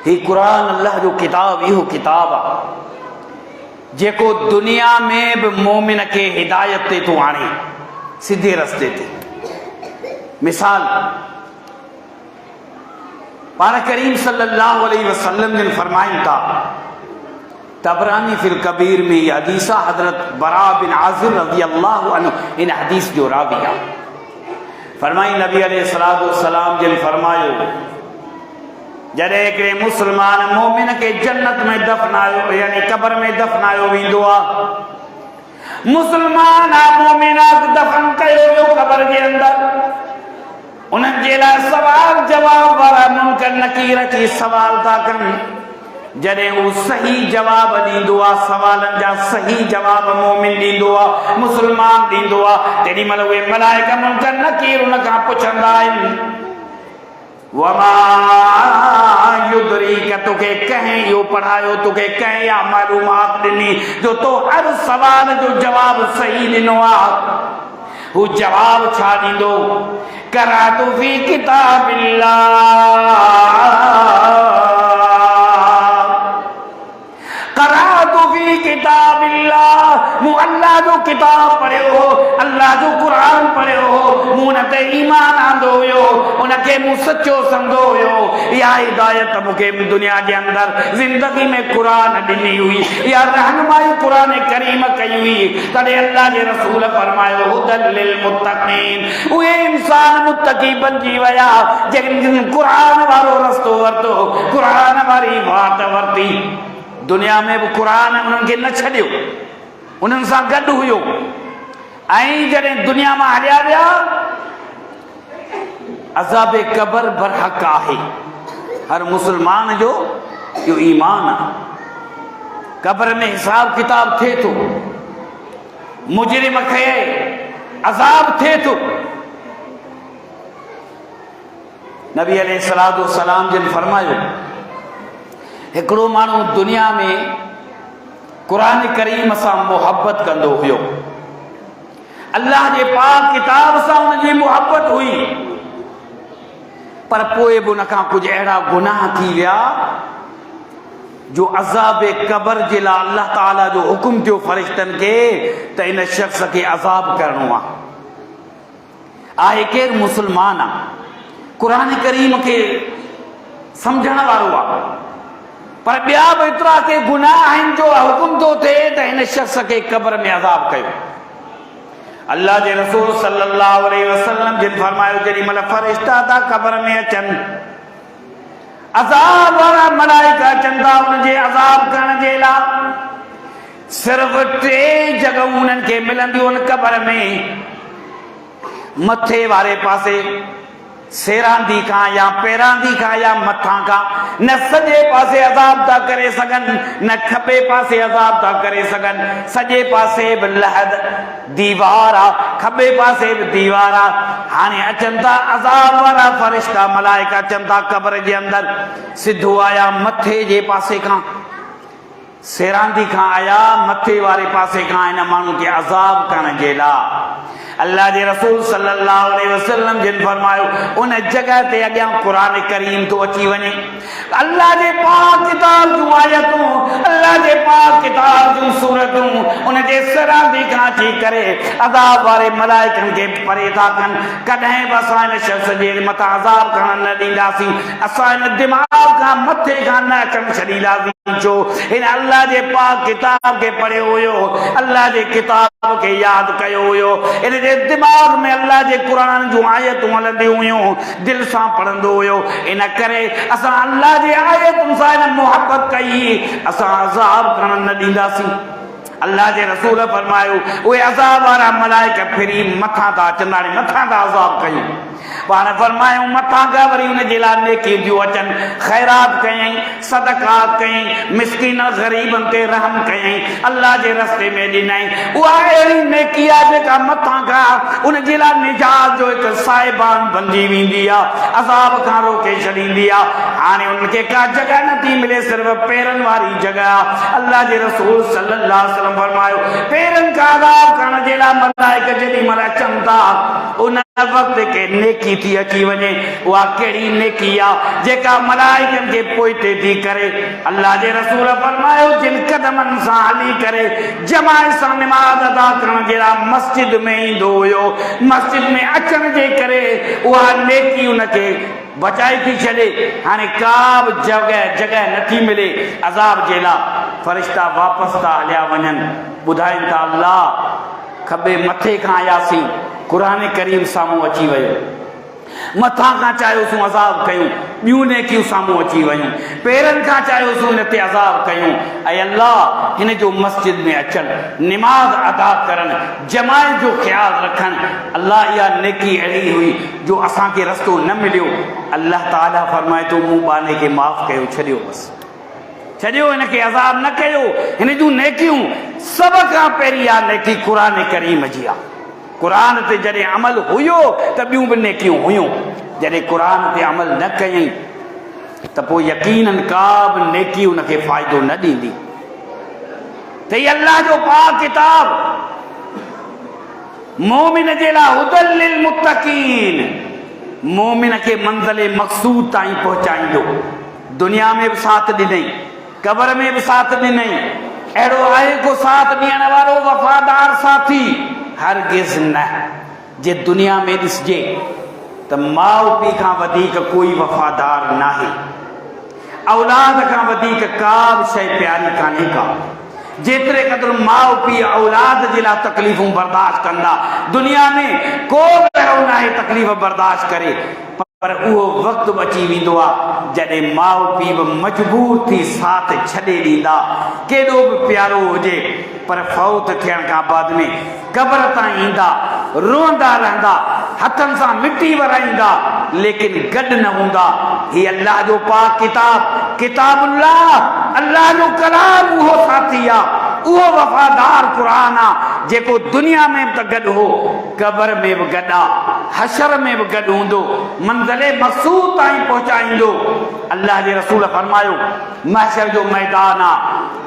ही क़ुरान अल्लाह जो किताब, इहो किताब आहे जेको दुनिया में बि मोमिन खे हिदायत ते थो आणे, सिधे रस्ते ते। मिसाल पाण करीम सल्लल्लाहु अलैहि वसल्लम जन फरमाइनि था, तबरानी फिल कबीर में यह हदीस हजरत बरा बिन आज़िब रज़ी अल्लाहु अन्हु इन हदीस जो रावी आहे। फरमाई नबी अलैहिस्सलातु वस्सलाम जन फरमायो जॾहिं हिकिड़े मुस्लमान मोमिन खे जन्नत में दफ़नायो यानी क़ब्र में दफ़नायो वेंदो आहे, मुस्लमान मोमिन दफ़न कयो वियो क़ब्र जे अंदरि, उन्हनि जे लाइ सवाल जवाब वारा मुनकर नकीर अची सवाल था कनि। जॾहिं हू सही जवाब ॾींदो आहे, सवालनि जा सही जवाब मोमिन ॾींदो आहे, मुस्लमान ॾींदो आहे, तेॾी महिल उहे मलाइका मुनकर नकीर उन खां पुछंदा आहिनि वमा युदरीक, तोखे कंहिं इहो पढ़ायो, तोखे कंहिं या मालूमात ॾिनी जो तो हर सवाल जो जवाब सही ॾिनो आहे? हू जवाब छा ॾींदो? करातु फी किताबिल्लाह, करातु फी किताबिल्लाह, मूं अल्लाह जो किताब पढ़ियो हो, अल्लाह जो क़ुरान पढ़ियो हो, मूं उन ते ईमान आंदो हुयो, उनखे मूं सचो सम्झो हुयो। इहा हिदायत मूंखे दुनिया जे अंदरि ज़िंदगी में क़ुरान ॾिनी हुई, इहा रहनुमाई क़ुरान करीम कई हुई। तॾहिं अल्लाह जे रसूल फरमायो हुदल लिल मुत्तक़ीन, उहे इंसान मुत्तक़ी बणिजी विया जिन क़ुरान वारो रस्तो वरितो, क़ुरान वारी वाट वरिती। दुनिया में बि क़ुरान उन्हनि खे न छॾियो, उन्हनि सां गॾु हुयो। ऐं जॾहिं दुनिया मां हलिया विया, अज़ाब क़बर बरहक़ आहे, हर मुस्लमान जो इहो ईमान आहे। क़बर में हिसाब किताब थिए थो, मुजरिम खे अज़ाब थिए थो। नबी अलैहिस्सलातु वस्सलाम जिन फरमायो, हिकिड़ो माण्हू दुनिया में क़ुरान करीम सां मुहबत कंदो हुयो, अल्लाह जे पाक किताब सां हुनजी मुहबत हुई, पर पोइ बि उनखां कुझु अहिड़ा गुनाह थी विया जो अज़ाब क़बर जे लाइ अल्लाह ताला जो हुकुम दियो फ़रिश्तनि खे त इन शख़्स खे अज़ाब करणो आहे। केरु मुस्लमान आहे, क़ुरान करीम खे सम्झण वारो आहे, पर ॿिया बि एतिरा के गुनाह आहिनि जो हुकुम थो थिए त हिन शख़्स खे क़बर में अज़ाब कयो। अल्लाह जे रसूल सल्लल्लाहु अलैहि वसल्लम जिन फरमायो, जेॾी महिल फ़रिश्ता था क़बर में अचनि, अज़ाब वारा मलाइका अचनि था उनजे अज़ाब करण जे लाइ, सिर्फ़ 3 जॻहूं उन्हनि खे मिलंदियूं आहिनि क़बर में। मथे वारे पासे सेरांदी खां या पेरांदी खां या मथां खां, न सॼे पासे अज़ाब था करे सघनि, न खॿे पासे अज़ाब था करे सघनि। सॼे पासे बि लहद दीवार आहे, खॿे पासे बि दीवार आहे। हाणे अचनि था अज़ाब वारा फ़रिश्ता मलाइका अचनि था क़बर जे अंदरि, सिधो आया मथे जे पासे खां, सेरांदी खां आया मथे वारे पासे खां हिन माण्हू खे अज़ाब करण जे लाइ। अल्लाह जे रसूल सल्लल्लाहु अलैहि वसल्लम जिन फरमायो, उन जगह ते अॻियां क़ुरान करीम तो अची वञे, अल्लाह जे पाक किताब जूं आयतूं, अल्लाह जे पाक किताब जूं सूरतूं उन जे सरांदी खां अची करे अज़ाब वारे मलाइकनि खे परे था कनि। कॾहिं बि असां हिन शख़्स जे मथां अज़ाब करण न ॾींदासीं, असां हिन दिमाग़ खां मथे खां न अचणु छॾींदासीं। जो हिन अल्लाह जे पाक किताब खे पढ़ियो हुयो, अल्लाह जे किताब खे यादि कयो हुयो, इन जे दिमाग़ में अल्लाह जे क़ुरान जूं आयतूं हलंदियूं हुयूं, दिलि सां पढ़ंदो हुयो। इन करे असां अल्लाह जे आयतुनि सां हिन मुहबत कई, असां अज़ाब करण न ॾींदासीं। अल्लाह जे रसूल फरमायो, उहे अज़ाब वारा मलाइका फिरी मथां था अचनि, हाणे मथां था अज़ाब कयूं। पाण फरमायूं मथां खां वरी उन जे लाइ नेकी थियूं अचनि, ख़ैरात कयईं, सदक़ात कयईं, मिस्कीन ग़रीबनि ते रहम कयईं, अल्लाह जे रस्ते में ॾिनई। उहा अहिड़ी नेकी आहे जेका मथां खां उन जे लाइ निजात जो हिकु साहिबान बणिजी वेंदी आहे, अज़ाब खां रोके छॾींदी आहे। हाणे उनखे का जॻह नथी मिले, सिर्फ़ु पेरनि वारी जॻह आहे। अल्लाह जे रसूल सल्लल्लाहु अलैहि वसल्लम फरमायो, पेरनि खां अज़ाब करण जे लाइ मलाइका जेॾी महिल अचनि था, उन वक़्त के नेकी थी अची वञे। उहा कहिड़ी नेकी आहे जेका मलाइकनि खे पोइते थी करे। अल्लाह जे रसूल फरमायो, जिन कदमनि सां हली करे जमात सां निमाज़ अदा करण जे लाइ मस्जिद में ईंदो हुयो, मस्जिद में अचण जे करे उहा नेकी उनखे बचाए थी छॾे। हाणे का बि जॻह नथी मिले अज़ाब जे लाइ, फ़रिश्ता वापसि था हलिया वञनि, ॿुधाइनि था अल्लाह खॿे मथे खां आयासीं, क़ुरान करीम साम्हूं अची वियो, मथां खां चाहियोसीं अज़ाब कयूं, ॿियूं नेकियूं साम्हूं अची वियूं, पेरनि खां चाहियोसीं हिन ते अज़ाब कयूं। ऐं अल्लाह हिन जो मस्जिद में अचनि, निमाज़ अदा करनि, जमात जो ख़्यालु रखनि। अल्लाह इहा नेकी अहिड़ी हुई जो असांखे रस्तो न मिलियो। अल्लाह ताला फरमाए थो, मूं बाने खे माफ़ कयो, छॾियो बसि, छॾियो, हिनखे अज़ाब न कयो। हिन जूं नेकियूं सभ खां पहिरीं इहा नेकी क़ुरान करीम जी आहे। क़ुरान ते जॾहिं अमल हुयो त ॿियूं बि नेकियूं हुयूं, जॾहिं क़ुरान ते अमल न कयईं त पोइ यकीनन का बि नेकी उनखे फ़ाइदो न ॾींदी। त हीअ अल्लाह जो पाक किताब मोमिन जे लाइ हुदल लिल मुत्तकीन, मोमिन खे मंज़िल मक़सूद ताईं पहुचाईंदो। दुनिया में बि साथ ॾिनई, क़बर में बि साथ ॾिनई, अहिड़ो आहे को साथ ॾियण वारो वफ़ादार साथी? हरगिज़ न। जे दुनिया में ॾिसजे त माउ पीउ खां वधीक कोई वफ़ादार नाहे, औलाद खां वधीक का बि शइ प्यारी कान्हे का। जेतिरे क़दुरु माउ पीउ औलाद जे लाइ तकलीफ़ूं बर्दाश्त कंदा, दुनिया में को बि अहिड़ो नाहे तकलीफ़ बर्दाश्त करे, पर उहो वक़्तु अची वेंदो आहे जॾहिं माउ पीउ बि मजबूर थी साथ छॾे ॾींदा, केॾो बि प्यारो हुजे, पर फौत थियण खां बाद में क़बर ताईं ईंदा, रोअंदा रहंदा, हथनि सां मिटी वराईंदा, लेकिन गॾु न हूंदा। ही अल्लाह जो पाक किताब, किताबुल्लाह, अल्लाह जो कलाम उहो साथी आहे, उहो वफ़ादार क़ुरान आहे जेको दुनिया में त गॾु हो, क़बर में बि गॾु आहे, हशर में बि गॾु हूंदो, मंज़िले मक़सूद ताईं पहुचाईंदो। अल्लाह जे रसूल फरमायो महशर जो मैदान आहे,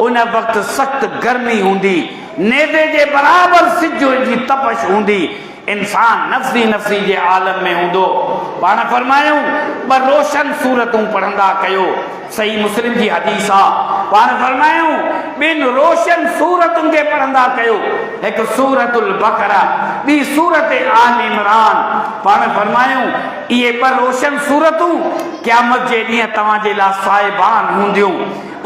उन वक़्तु सख़्त गर्मी हूंदी, नेज़े जे बराबरि सिज जी तपश हूंदी, इंसान नफ़्सी नफ़्सी जे आलम में हूंदो। पाण फरमायूं ॿ रोशन सूरतूं पढ़ंदा कयो, सही मुस्लिम जी हदीस आहे। पाण फरमायूं ॿिनि रोशन सूरतुनि खे पढ़ंदा कयो, हिकु सूरतुल बक़रा, ॿी सूरत आल इमरान। पाण फरमायूं इहे ॿ रोशन सूरतूं क़यामत जे ॾींहुं तव्हांजे लाइ साहिबान हूंदियूं,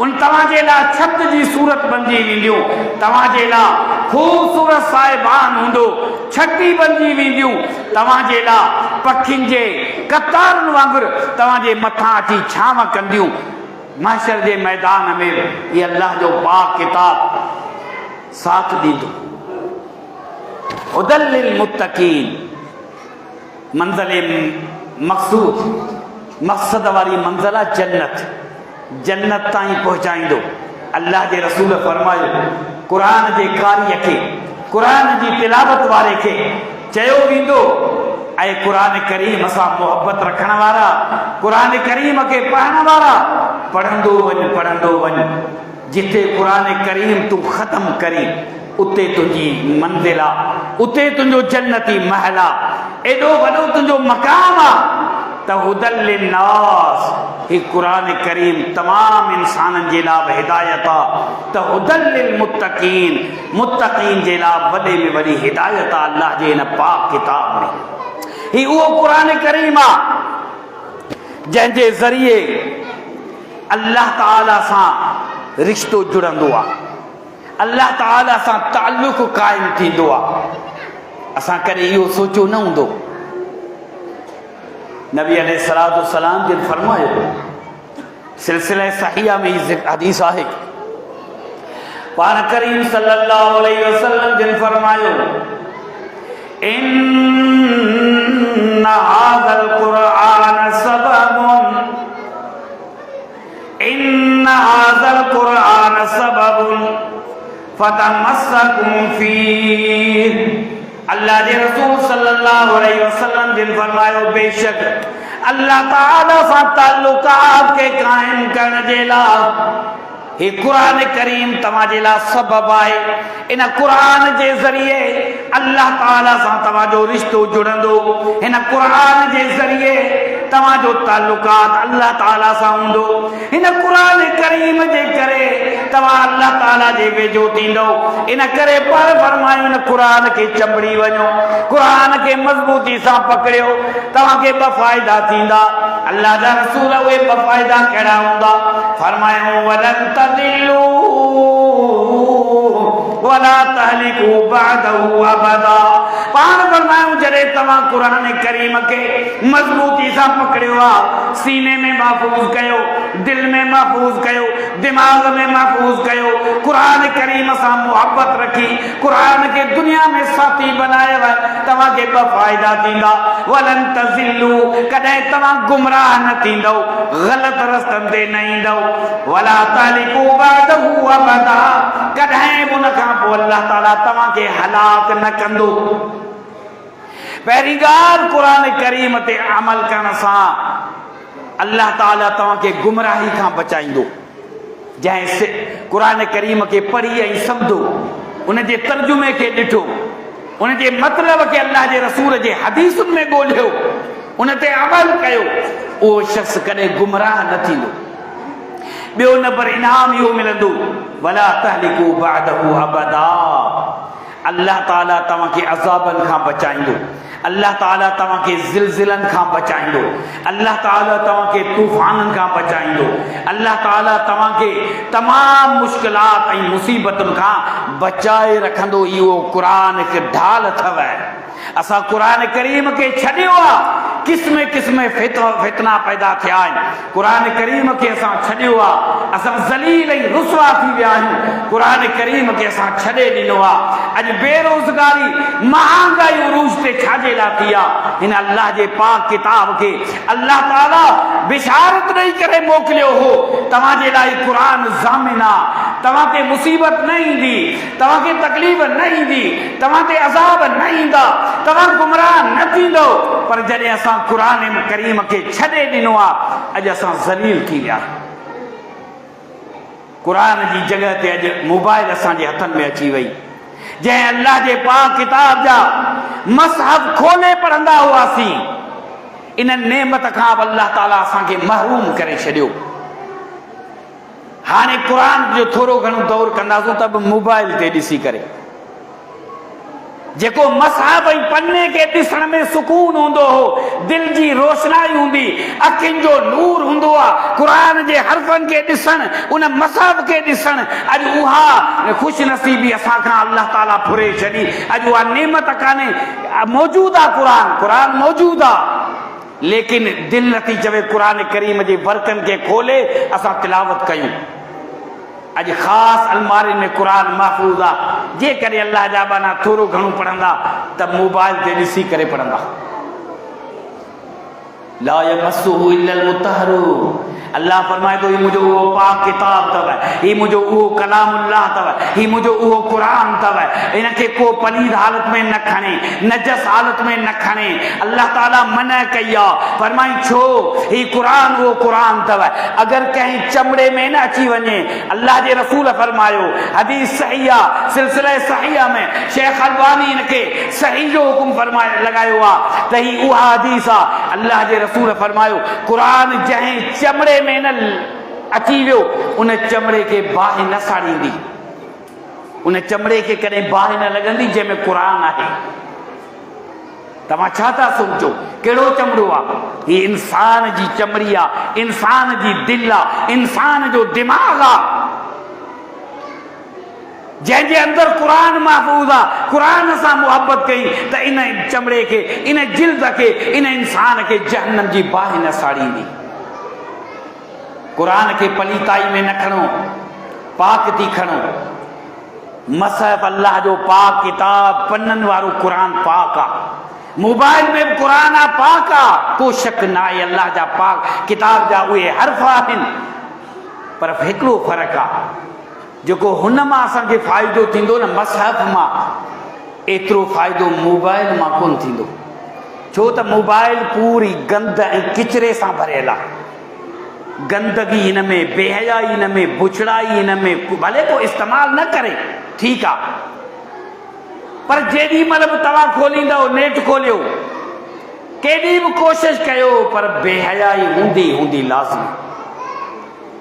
उन तव्हांजे लाइ छत जी सूरत बणिजी वेंदियूं, तव्हांजे लाइ ख़ूबसूरत साहिबान हूंदो, छटी बणिजी वेंदियूं, तव्हांजे लाइ पखियुनि जे कतारुनि वांगुरु तव्हांजे मथां अची छांव कंदियूं। महशर जे मैदान में इहे अल्लाह जो पाक किताब साथ ॾींदो। हुदल लिल मुत्तकीन, मंज़िल मक़सूद, मक़सद वारी मंज़िल आहे जन्नत, जन्नत ताईं पहुचाईंदो। अल्लाह जे रसूल फरमायो क़ुरान जे कारीअ खे, क़ुरान जी तिलावत वारे खे चयो वेंदो, ऐं क़ुरान करीम सां मोहबत रखण वारा, क़ुरान करीम खे पढ़ण वारा, पढ़ंदो वञ, पढ़ंदो वञ। जिथे क़ुरान करीम तूं ख़त्म करी, उते तुंहिंजी मंज़िल आहे, उते तुंहिंजो जन्नती महल आहे, एॾो वॾो तुंहिंजो मक़ाम आहे। त हुदल लिन्नास, ही क़ुरान करीम तमाम इंसाननि जे लाइ हिदायत आहे। त हुदल लिल मुत्तकीन, मुत्तकीन जे लाइ वॾे में वॾी हिदायत आहे अल्लाह जे हिन पाक किताब में। ही उहो क़ुरान करीम आहे जंहिंजे ज़रिए अल्लाह ताला सां रिश्तो जुड़ंदो आहे, अल्लाह ताला सां ताल्लुक़ क़ाइमु थींदो आहे। असां कॾहिं इहो सोचियो न हूंदो। नबी अलैहिस्सलातु वस्सलाम जिन फरमायो, सिलसिला सहिया में ही हदीस आहे, पाण करीम सल्लल्लाहु अलैहि वसल्लम जिन फरमायो इन्न हाज़ल क़ुरआन सबबुन, इन्न हाज़ल क़ुरआन सबबुन फतमस्सकू फीह। अल्लाह के रसूल सल्लल्लाहु अलैहि वसल्लम जिन फरमायो बेशक अल्लाह ताला सां ताल्लुकात के कायम करण जे लाइ ही कुरान करीम तव्हांजे लाइ सबब आहे। इन कुरान जे ज़रिए अल्लाह ताला सां तव्हांजो रिश्तो जुड़ंदो, हिन कुरान जे ज़रिए तव्हांजो ताल्लुकात अल्लाह ताला सां हूंदो। हिन कुरान करीम जे करे तव्हां अल्लाह ताला जे वेझो थींदो। इन करे पाण फरमायूं इन कुरान खे चंबड़ी वञो, कुरान खे मज़बूती सां पकड़ियो, तव्हांखे ॿ फ़ाइदा थींदा। अल्लाह जा रसूल उहे ॿ फ़ाइदा कहिड़ा हूंदा? फरमायूं वलन तज़िल्लू वला तहलिकू बअदहु अबदा। पाण फरमायूं जॾहिं तव्हां कुरान करीम खे मज़बूती सां पकड़ियो आहे, सीने में महफ़ूज़ कयो, दिल में महफ़ूज़ कयो, दिमाग़ में महफ़ूज़ कयो, कुरान करीम सां मोहब्बत रखी कुरान खे दुनिया में साथी बनायो आहे, तव्हांखे ॿ फ़ाइदा थींदा। वलन तज़िल्लू, कॾहिं तव्हां गुमराह न थींदव, ग़लति रस्तनि ते न ईंदव। वला तहलिकू बअदहु अबदा, कॾहिं बि उन खां पोइ अल्लाह ताला तव्हांखे हलाक न कंदो। पहिरीं ॻाल्हि कुरान करीम ते अमल करण सां अल्लाह ताला तव्हांखे गुमराही खां बचाईंदो। जंहिं कुरान करीम खे पढ़ी ऐं सम्झो, उन जे तर्जुमे खे ॾिठो, उन जे मतिलब खे अल्लाह जे रसूल जे हदीसुनि में ॻोल्हियो, उन ते अमल कयो, उहो शख़्स कॾहिं गुमराह न थींदो। ॿियो नंबर इनाम इहो मिलंदो, वला तहलिकू बअदहु अबदा। अल्लाह ताला तव्हांखे अज़ाबनि खां बचाईंदो, अल्लाह ताला तव्हांखे ज़िलज़िलनि खां बचाईंदो, अल्लाह ताला तव्हांखे तूफ़ाननि खां बचाईंदो, अल्लाह ताला तव्हांखे तमामु मुश्किलात ऐं मुसीबतुनि खां बचाए रखंदो। इहो क़ुरान हिकु ढाल अथव। असां क़ुरान करीम खे छॾियो आहे, क़िस्म क़िस्म फितना पैदा थिया आहिनि। क़ुरान करीम खे असां छॾियो आहे, असां ज़लील ऐं रुसवा थी विया आहियूं। क़ुरान करीम खे असां छॾे ॾिनो आहे। अॼु बेरोज़गारी महांगाई उरूज ते छाजे लाइ थी आहे? हिन अल्लाह जे पाक किताब खे अल्लाह ताला बिशारत ॾेई करे मोकिलियो हो, तव्हांजे लाइ क़ुरान ज़ामिन आहे, तव्हां ते मुसीबत न ईंदी, तव्हांखे तकलीफ़ न ईंदी, तव्हां ते अज़ाब न ईंदा, तव्हां गुमराह न थींदो। पर जॾहिं असां क़ुरान करीम खे छॾे ॾिनो आहे, अॼु असां ज़लील थी विया। क़ुरान जी जॻह ते अॼु मोबाइल असांजे हथनि में अची वई। जंहिं अल्लाह जे पाक किताब जा मसहफ़ खोले पढ़ंदा हुआसीं, इन नेमत खां अल्लाह ताला असांखे महरूम करे छॾियो। हाणे क़ुरान जो थोरो घणो दौर कंदासीं त बि मोबाइल ते ॾिसी करे। जेको मसहफ़ ऐं पन्ने खे ॾिसण में सुकून हूंदो हो, दिलि जी रोशनाई हूंदी, अखियुनि जो नूर हूंदो आहे, क़ुरान जे हर्फ़नि खे ॾिसण, उन मसहफ़ खे ॾिसण, अॼु उहा ख़ुशि नसीबी असां खां अल्लाह ताला फुरे छॾी। अॼु उहा नेमत कान्हे। मौजूदु आहे क़ुरान मौजूदु आहे, लेकिन दिलि नथी चवे क़ुरान करीम जे बरकनि खे खोले असां तिलावत कयूं। अॼु ख़ासि अलमारियुनि में क़ुरान महफ़ूज़ आहे। जेकॾहिं अल्लाह जा बाना थोरो घणो पढ़ंदा त मोबाइल ते ॾिसी करे पढ़ंदा। ला यमस्सुहु इल्लल मुतहहरून। अल्लाह फरमाए थो, हीउ मुंहिंजो उहो पाक किताब अथव, हीउ मुंहिंजो उहो कलामुल्लाह अथव, हीउ मुंहिंजो उहो क़ुरान अथव। हिनखे को पलीद हालत में न खणे, नजस हालत में न खणे। अल्लाह ताला मना कई आहे, फरमाई छो? हीउ क़ुरान उहो क़ुरान अथव। अगरि कंहिं चमड़े में न अची वञे, अल्लाह जे रसूल फरमायो, हदीस सही आहे, सिलसिला सहीह में शेख अलबानी हिनखे सही जो हुकुम फरमाए लॻायो आहे त हीउ उहा हदीस आहे। अल्लाह जे रसूल फरमायो, क़ुरान जंहिं चमड़े में न अची वियो, उन चमड़े खे बाहि न साड़ींदी, उन चमड़े खे कॾहिं बाहि न लॻंदी जंहिंमें क़ुरान आहे। तव्हां छा था सोचो कहिड़ो चमड़ो आहे? हीउ इंसान जी चमड़ी आहे, इंसान जी दिलि आहे, इंसान जो दिमाग़ आहे, जंहिंजे अंदरि क़ुरान महफ़ूज़ आहे। क़ुरान सां मुहबत कई त इन चमड़े खे, इन जिल्द खे, इन इंसान खे जहन्नम जी बाहि न साड़ींदी। क़ुरान खे पलीताई में न खणो, पाक थी खणो। मसहफ़ अल्लाह जो पाक किताब, पन्ननि वारो क़ुरान पाक आहे। मोबाइल में बि क़ुरान आहे, पाक आहे, को शक न आहे। अल्लाह जा पाक किताब जा उहे हर्फ़ आहिनि, पर हिकिड़ो फ़र्क़ु आहे, जेको हुन मां असांखे फ़ाइदो थींदो न मसहफ़ मां, एतिरो फ़ाइदो मोबाइल मां कोन थींदो। छो त मोबाइल पूरी गंद ऐं किचरे सां भरियल आहे। गंदगी हिन में, बेहयाई हिन में, बुछड़ाई हिन में, भले को इस्तेमालु न करे ठीकु आहे, पर जेॾी महिल बि तव्हां खोलींदव, नेट खोलियो, केॾी बि कोशिशि कयो, पर बेहयाई हूंदी हूंदी लाज़मी।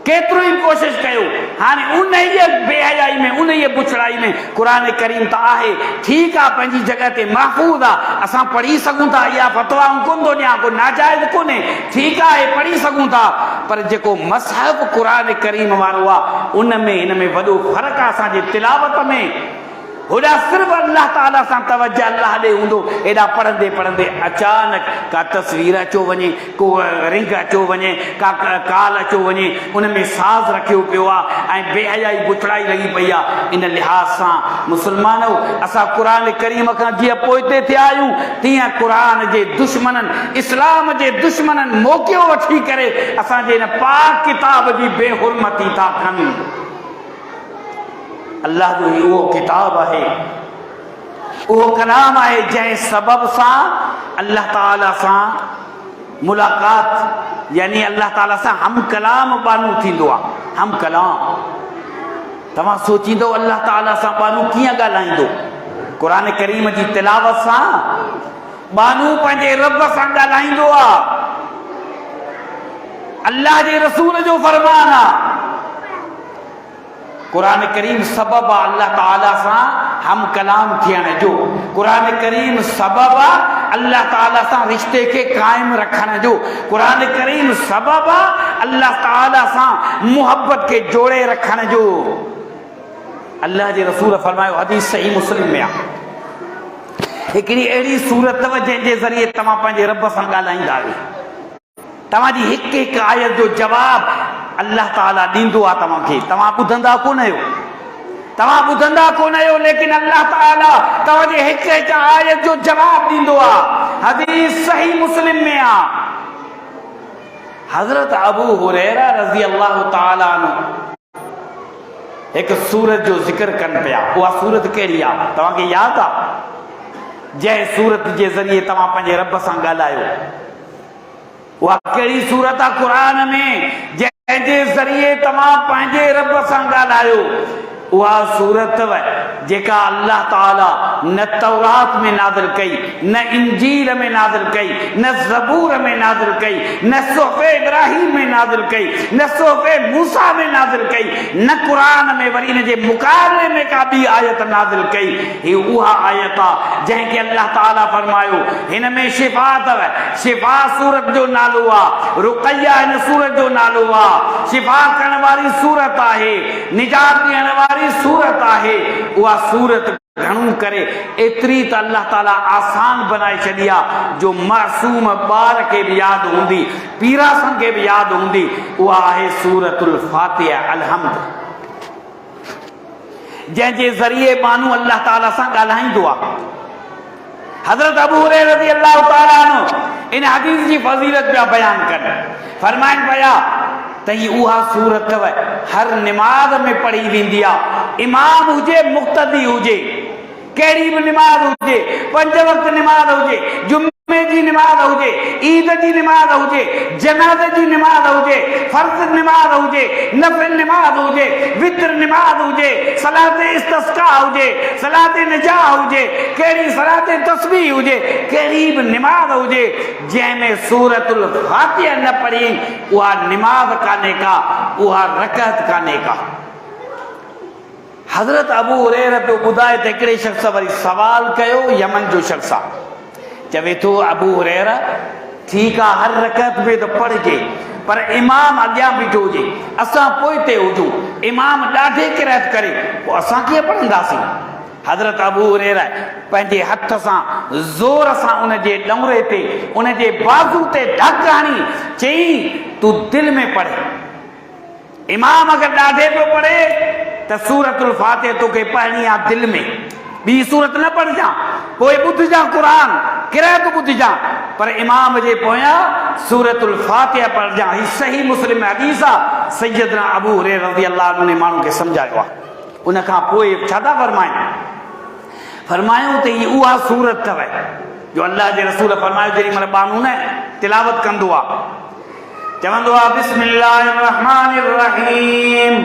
केतिरो ई कोशिशि कयो, हाणे उन ई बेहयाई में, उन ई बुछड़ाई में क़ुरान करीम त आहे, ठीकु आहे, पंहिंजी जॻह ते महफ़ूज़ आहे, असां पढ़ी सघूं था, इहा फ़तवाऊं कोन थो ॾियां, को नाजाइज़ कोन्हे, ठीकु आहे, पढ़ी सघूं था। पर जेको मसहफ़ क़ुरान करीम वारो आहे, उन में हिन में वॾो फ़र्क़ु आहे। असांजे तिलावत में होॾा सिर्फ़ु अल्लाह ताला सां तवजह अल्लाह ॾे हूंदो। हेॾा पढ़ंदे पढ़ंदे अचानक का तस्वीर अचो वञे, को रिंग अचो वञे, का काल अचो वञे, उन में साज़ रखियो पियो आहे ऐं बेहयाई बुछड़ाई लॻी पई आहे। इन लिहाज़ सां मुस्लमानो, असां क़ुरान करीम खां जीअं पोइते थिया आहियूं, तीअं क़ुरान जे दुश्मननि, इस्लाम जे दुश्मननि मौक़ियो वठी करे असांजे हिन पाक किताब जी बेहुरमती था कनि। अल्लाह जो ही उहो किताब आहे, उहो कलाम आहे, जंहिं सबब सां अल्लाह ताला सां मुलाक़ात, यानी अल्लाह ताला सां हम कलाम बानू थींदो आहे। हम कलाम, तव्हां सोचींदो अल्लाह ताला सां बानू कीअं ॻाल्हाईंदो? क़ुरान करीम जी तिलावत सां बानू पंहिंजे रब सां ॻाल्हाईंदो आहे। अल्लाह जे रसूल जो फरमान आहे, कुरान करीम सबब आहे अल्लाह ताला सां हम कलाम थियण जो। कुरान करीम सबब आहे अल्लाह ताला सां रिश्ते खे क़ाइम रखण जो। कुरान करीम सबब आहे अल्लाह ताला सां मुहब्बत खे जोड़े रखण जो। अल्लाह जे रसूल फरमायो, हदीस सही मुस्लिम में आहे, हिकिड़ी अहिड़ी सूरत अथव जंहिंजे ज़रिए तव्हां पंहिंजे रब सां ॻाल्हाईंदा आहियो। तव्हांजी हिकु हिकु आयत जो जवाब अल्लाह ताला ॾींदो आहे तव्हांखे। तव्हां ॿुधंदा कोन आहियो, तव्हां ॿुधंदा कोन आहियो, लेकिन अल्लाह ताला तव्हांजे हिकु हिकु आयत जो जवाब ॾींदो आहे। हदीस सही मुस्लिम में आहे। हज़रत अबू हुरैरा रज़ी अल्लाह ताला अन्हु हिकु सूरत जो ज़िक्र कनि पिया। उहा सूरत कहिड़ी आहे तव्हांखे यादि आहे? जंहिं सूरत जे ज़रिए तव्हां पंहिंजे रब सां ॻाल्हायो। उहा कहिड़ी सूरत आहे क़ुरान में जंहिंजे ज़रिए तव्हां पंहिंजे रब सां ॻाल्हायो? उहा सूरत अथव जेका अल्लाह ताला न तौरात में नाज़िल कई, न इंजील में नाज़िल कई, न ज़बूर में नाज़िल कई, न सुफ़े इब्राहिम में नाज़िल कई, न सुफ़े मूसा में नाज़िल कई, न क़ुरान में वरी इन जे मुक़ाबले में का ॿी आयत नाज़िल कई। ही उहा आयत आहे जंहिंखे अल्लाह ताला फरमायो हिन में शिफ़ा अथव। शिफ़ा सूरत जो नालो आहे, रुक़ैया हिन सूरत जो नालो आहे। शिफ़ा करण वारी सूरत आहे, निजात ॾियण वारी सूरत आहे। उहा सूरत घणो करे एतिरी त अल्लाह ताला आसान बनाए छॾी आहे जो मासूम ॿार खे बि यादि हूंदी, पीरासन खे बि यादि हूंदी। उहा आहे सूरतुल फातिहा, अलहम्द, जंहिंजे ज़रिए माण्हू अल्लाह ताला सां ॻाल्हाईंदो आहे। हज़रत अबू हुरैरा रज़ी अल्लाह ताला अन्हु इन हदीस जी फज़ीलत पिया बयान कनि। फरमाइनि पिया त ही उहा सूरत अथव हर निमाज़ में पढ़ी वेंदी आहे। इमाम हुजे, मुक़्तदी हुजे, कहिड़ी बि निमाज़ हुजे, 5 वक़्त निमाज़ हुजे, जुमे जी निमाज़ हुजे, ईद जी निमाज़ हुजे, जनाज़े जी निमाज़ हुजे, फर्ज़ निमाज़ हुजे, नफ़िल निमाज़ हुजे, वित्र निमाज़ हुजे, सलात इस्तिस्का हुजे, सलात निजाह हुजे, कहिड़ी सलात तस्बीह हुजे, कहिड़ी बि निमाज़ हुजे जंहिंमें सूरतुल फातिहा न पढ़ी, उहा निमाज़ कान्हे का, उहा रकअत कान्हे का। हज़रत अबू हुरैरा पियो ॿुधाए त हिकिड़े शख़्स वरी सवाल कयो, यमन जो शख़्स आहे। चवे थो अबू हुरैरा ठीकु आहे, हर रकअत में त पढ़िजे, पर इमाम अॻियां बीठो हुजे, असां पोइते हुजूं, इमाम ॾाढे किरायत करे, पोइ असां कीअं पढ़ंदासीं? हज़रत अबू हुरैरा पंहिंजे हथ सां ज़ोर सां उन जे ॾौरे ते, उन जे बाज़ू ते धक हणी चई, तूं दिलि में पढ़े। इमाम अगरि ॾाढे पियो पढ़े त सूरतुल फातिहा तोखे पढ़णी आहे दिलि में, ॿी सूरत न पढ़जां, पोइ ॿुधजां क़ुरान, किरायत ॿुधजां, पर इमाम जे पोयां सूरतुल फातिहा पढ़जां। ही सही मुस्लिम हदीस आहे। सैयदना अबू हुरैरा रज़ी अल्लाह अन्हु ने माण्हू खे सम्झायो आहे। उन खां पोइ छा था फरमायूं त ही उहा सूरत अथव जो अल्लाह जे रसूल फरमायो जेॾी महिल माण्हू न तिलावत कंदो आहे, चवंदो आहे बिस्मिल्लाहिर रहमानिर रहीम,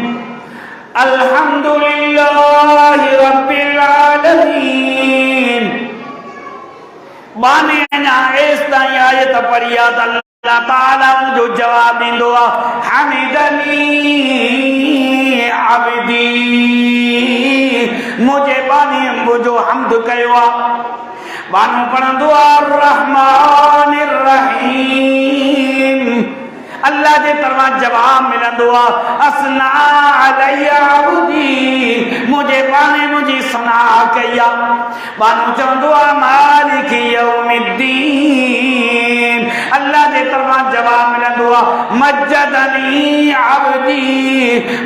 अल्हम्दुलिल्लाहि रब्बिल आलमीन। बाने अञा एस ताईं आयत पढ़ी आहे त अल्लाह ताला जो जवाब ॾींदो आहे, हमिदनी अब्दी, मुझे बानी मुझो हम्द कयो आहे। बानो पढ़ंदो आहे रहमानिर रहीम, अल्लाह जे तरफ़ां जवाब मिलंदो आहे, असना अलैया अब्दी, मुझे बाने मुझी सना कई आहे। बानो चवंदो आहे मालिक यौमिद्दीन, अल्लाह जे तरफ़ां जवाब मिलंदो आहे, मज्जदनी अब्दी,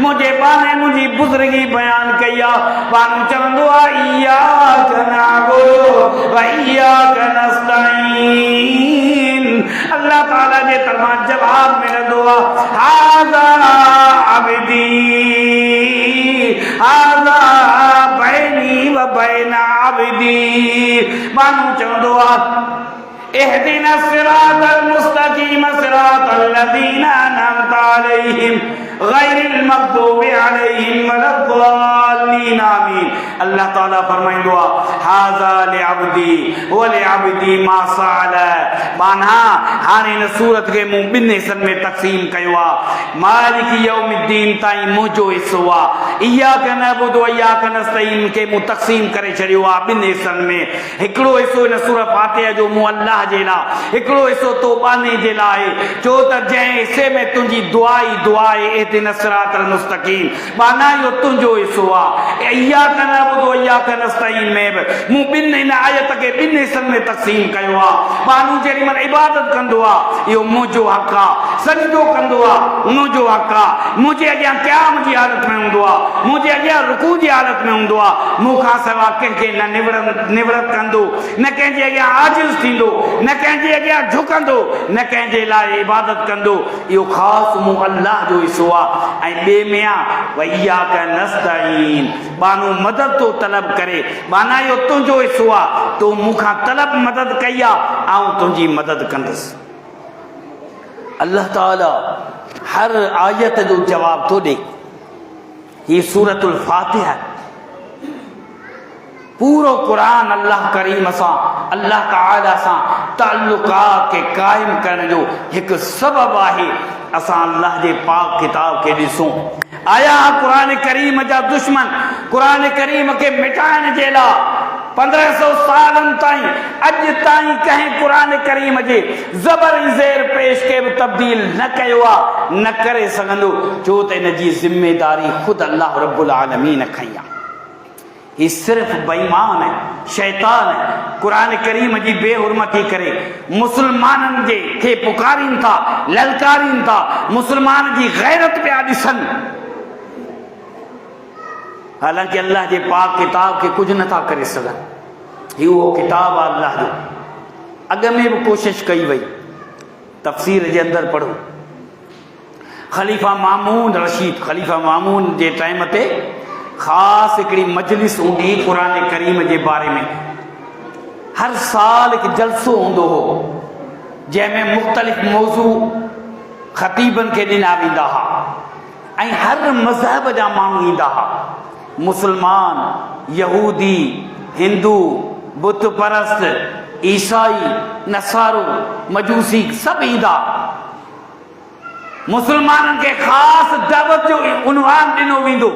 मुझे बाने मुझी बुज़ुर्गी बयान कई आहे। बानो चवंदो आहे इय्याक नअबुदु व इय्याक नस्तईन, अल्लाह ताला जे तरफ़ां जवाब मिलंदो आहे, हाज़ा अब्दी, हाज़ा बैनी व बैन अब्दी। माण्हू चवंदो आहे इहदिना सिरातल मुस्तकीम सिरातल लज़ीना अनअमता अलैहिम गैरिल मग़दूबि अलैहिम वलद्दाल्लीन, आमीन। अल्लाह ताला फरमाइंदो आहे हाज़ा लिअब्दी व लिअब्दी मा साल। माना हाणे इन सूरत खे मूं ॿिनि हिसनि में तक़सीम कयो आहे। मालिक यौमिद्दीन ताईं मुंहिंजो हिसो आहे। इय्याक नअबुदु व इय्याक नस्तईन खे मूं तक़सीम करे छॾियो आहे ॿिनि हिसनि में। हिकिड़ो हिसो इन सूरत फातिहा जो मूं अल्लाह जे लाइ, हिकिड़ो हिसो तो बाने जे लाइ, छो त जंहिं हिसे में तुंहिंजी दुआ ई दुआ आहे इहदिना सिरातल मुस्तक़ीम। माना इहो तुंहिंजो हिसो आहे। इय्याक नअबुदु व इय्याक नस्तईन में बि मूं ॿिनि इन आयत खे ॿिनि हिसनि में तक़सीम कयो आहे। माण्हू जेॾी महिल इबादत कंदो आहे इहो मुंहिंजो हक़ आहे, सजदो कंदो आहे मुंहिंजो हक़ आहे, मुंहिंजे अॻियां क़याम जी हालत में हूंदो आहे, मुंहिंजे अॻियां रुकू जी हालत में हूंदो आहे, मूंखां सवाइ कंहिंखे न निवरत कंदो, न कंहिंजे अॻियां आजिज़ थींदो, न कंहिंजे अॻियां झुकंदो, न कंहिंजे लाइ इबादत कंदो। इहो ख़ासि मूं अल्लाह जो हिसो आहे। ऐं ॿिए में आहे व इय्याक नस्तईन, माण्हू मदद तो तलब करे। माना इहो तुंहिंजो हिसो आहे, तो मूंखां तलब मदद कई आहे, आउं तुंहिंजी मदद कंदुसि। अल्लाह ताला हर आयत जो जवाब तो ॾे। हीअ सूरतुल फातिहा, पूरो कुरान अल्लाह करीम सां, अल्लाह ताला सां ताल्लुकात खे क़ाइम करण जो हिकु सबबु आहे। असां अल्लाह जे पाक किताब खे ॾिसूं। आया कुरान करीम जा दुश्मन कुरान करीम खे मिटाइण जे लाइ 1500 सालनि ताईं अॼु ताईं कंहिं कुरान करीम जे ज़बर ज़ेर पेश खे बि तब्दील न कयो आहे, न करे सघंदो, छो त इन जी ज़िमेदारी ख़ुदि अल्लाह रब्बुल आलमीन खई आहे। ही सिर्फ़ बेईमान है, शैतान है, कुरान करीम जी बेहुरमती करे मुसलमाननि जे खे पुकारीनि था, ललकारीनि था, मुसलमान जी गैरत पिया ॾिसनि। हालांकि अल्लाह जे पाक किताब खे कुझु नथा करे सघनि। ही उहो किताब आहे अल्लाह जो। अॻ में बि कोशिशि कई वई, तफ़सीर जे अंदरि पढ़ो। ख़लीफ़ा मामून रशीद, ख़लीफ़ा मामून जे टाइम ते ख़ासि हिकिड़ी मजलिस हूंदी क़ुरान करीम जे बारे में। हर साल हिकु जलसो हूंदो हो जंहिंमें मुख़्तलिफ़ मौज़ू ख़तीबनि खे ॾिना वेंदा हुआ ऐं हर मज़हब जा माण्हू ईंदा हुआ। मुसलमान, यहूदी, हिंदू, बुत परस्त, ईसाई, नसारो, मजूसी सभु ईंदा। मुसलमाननि खे ख़ासि दावत जो उनवान ॾिनो वेंदो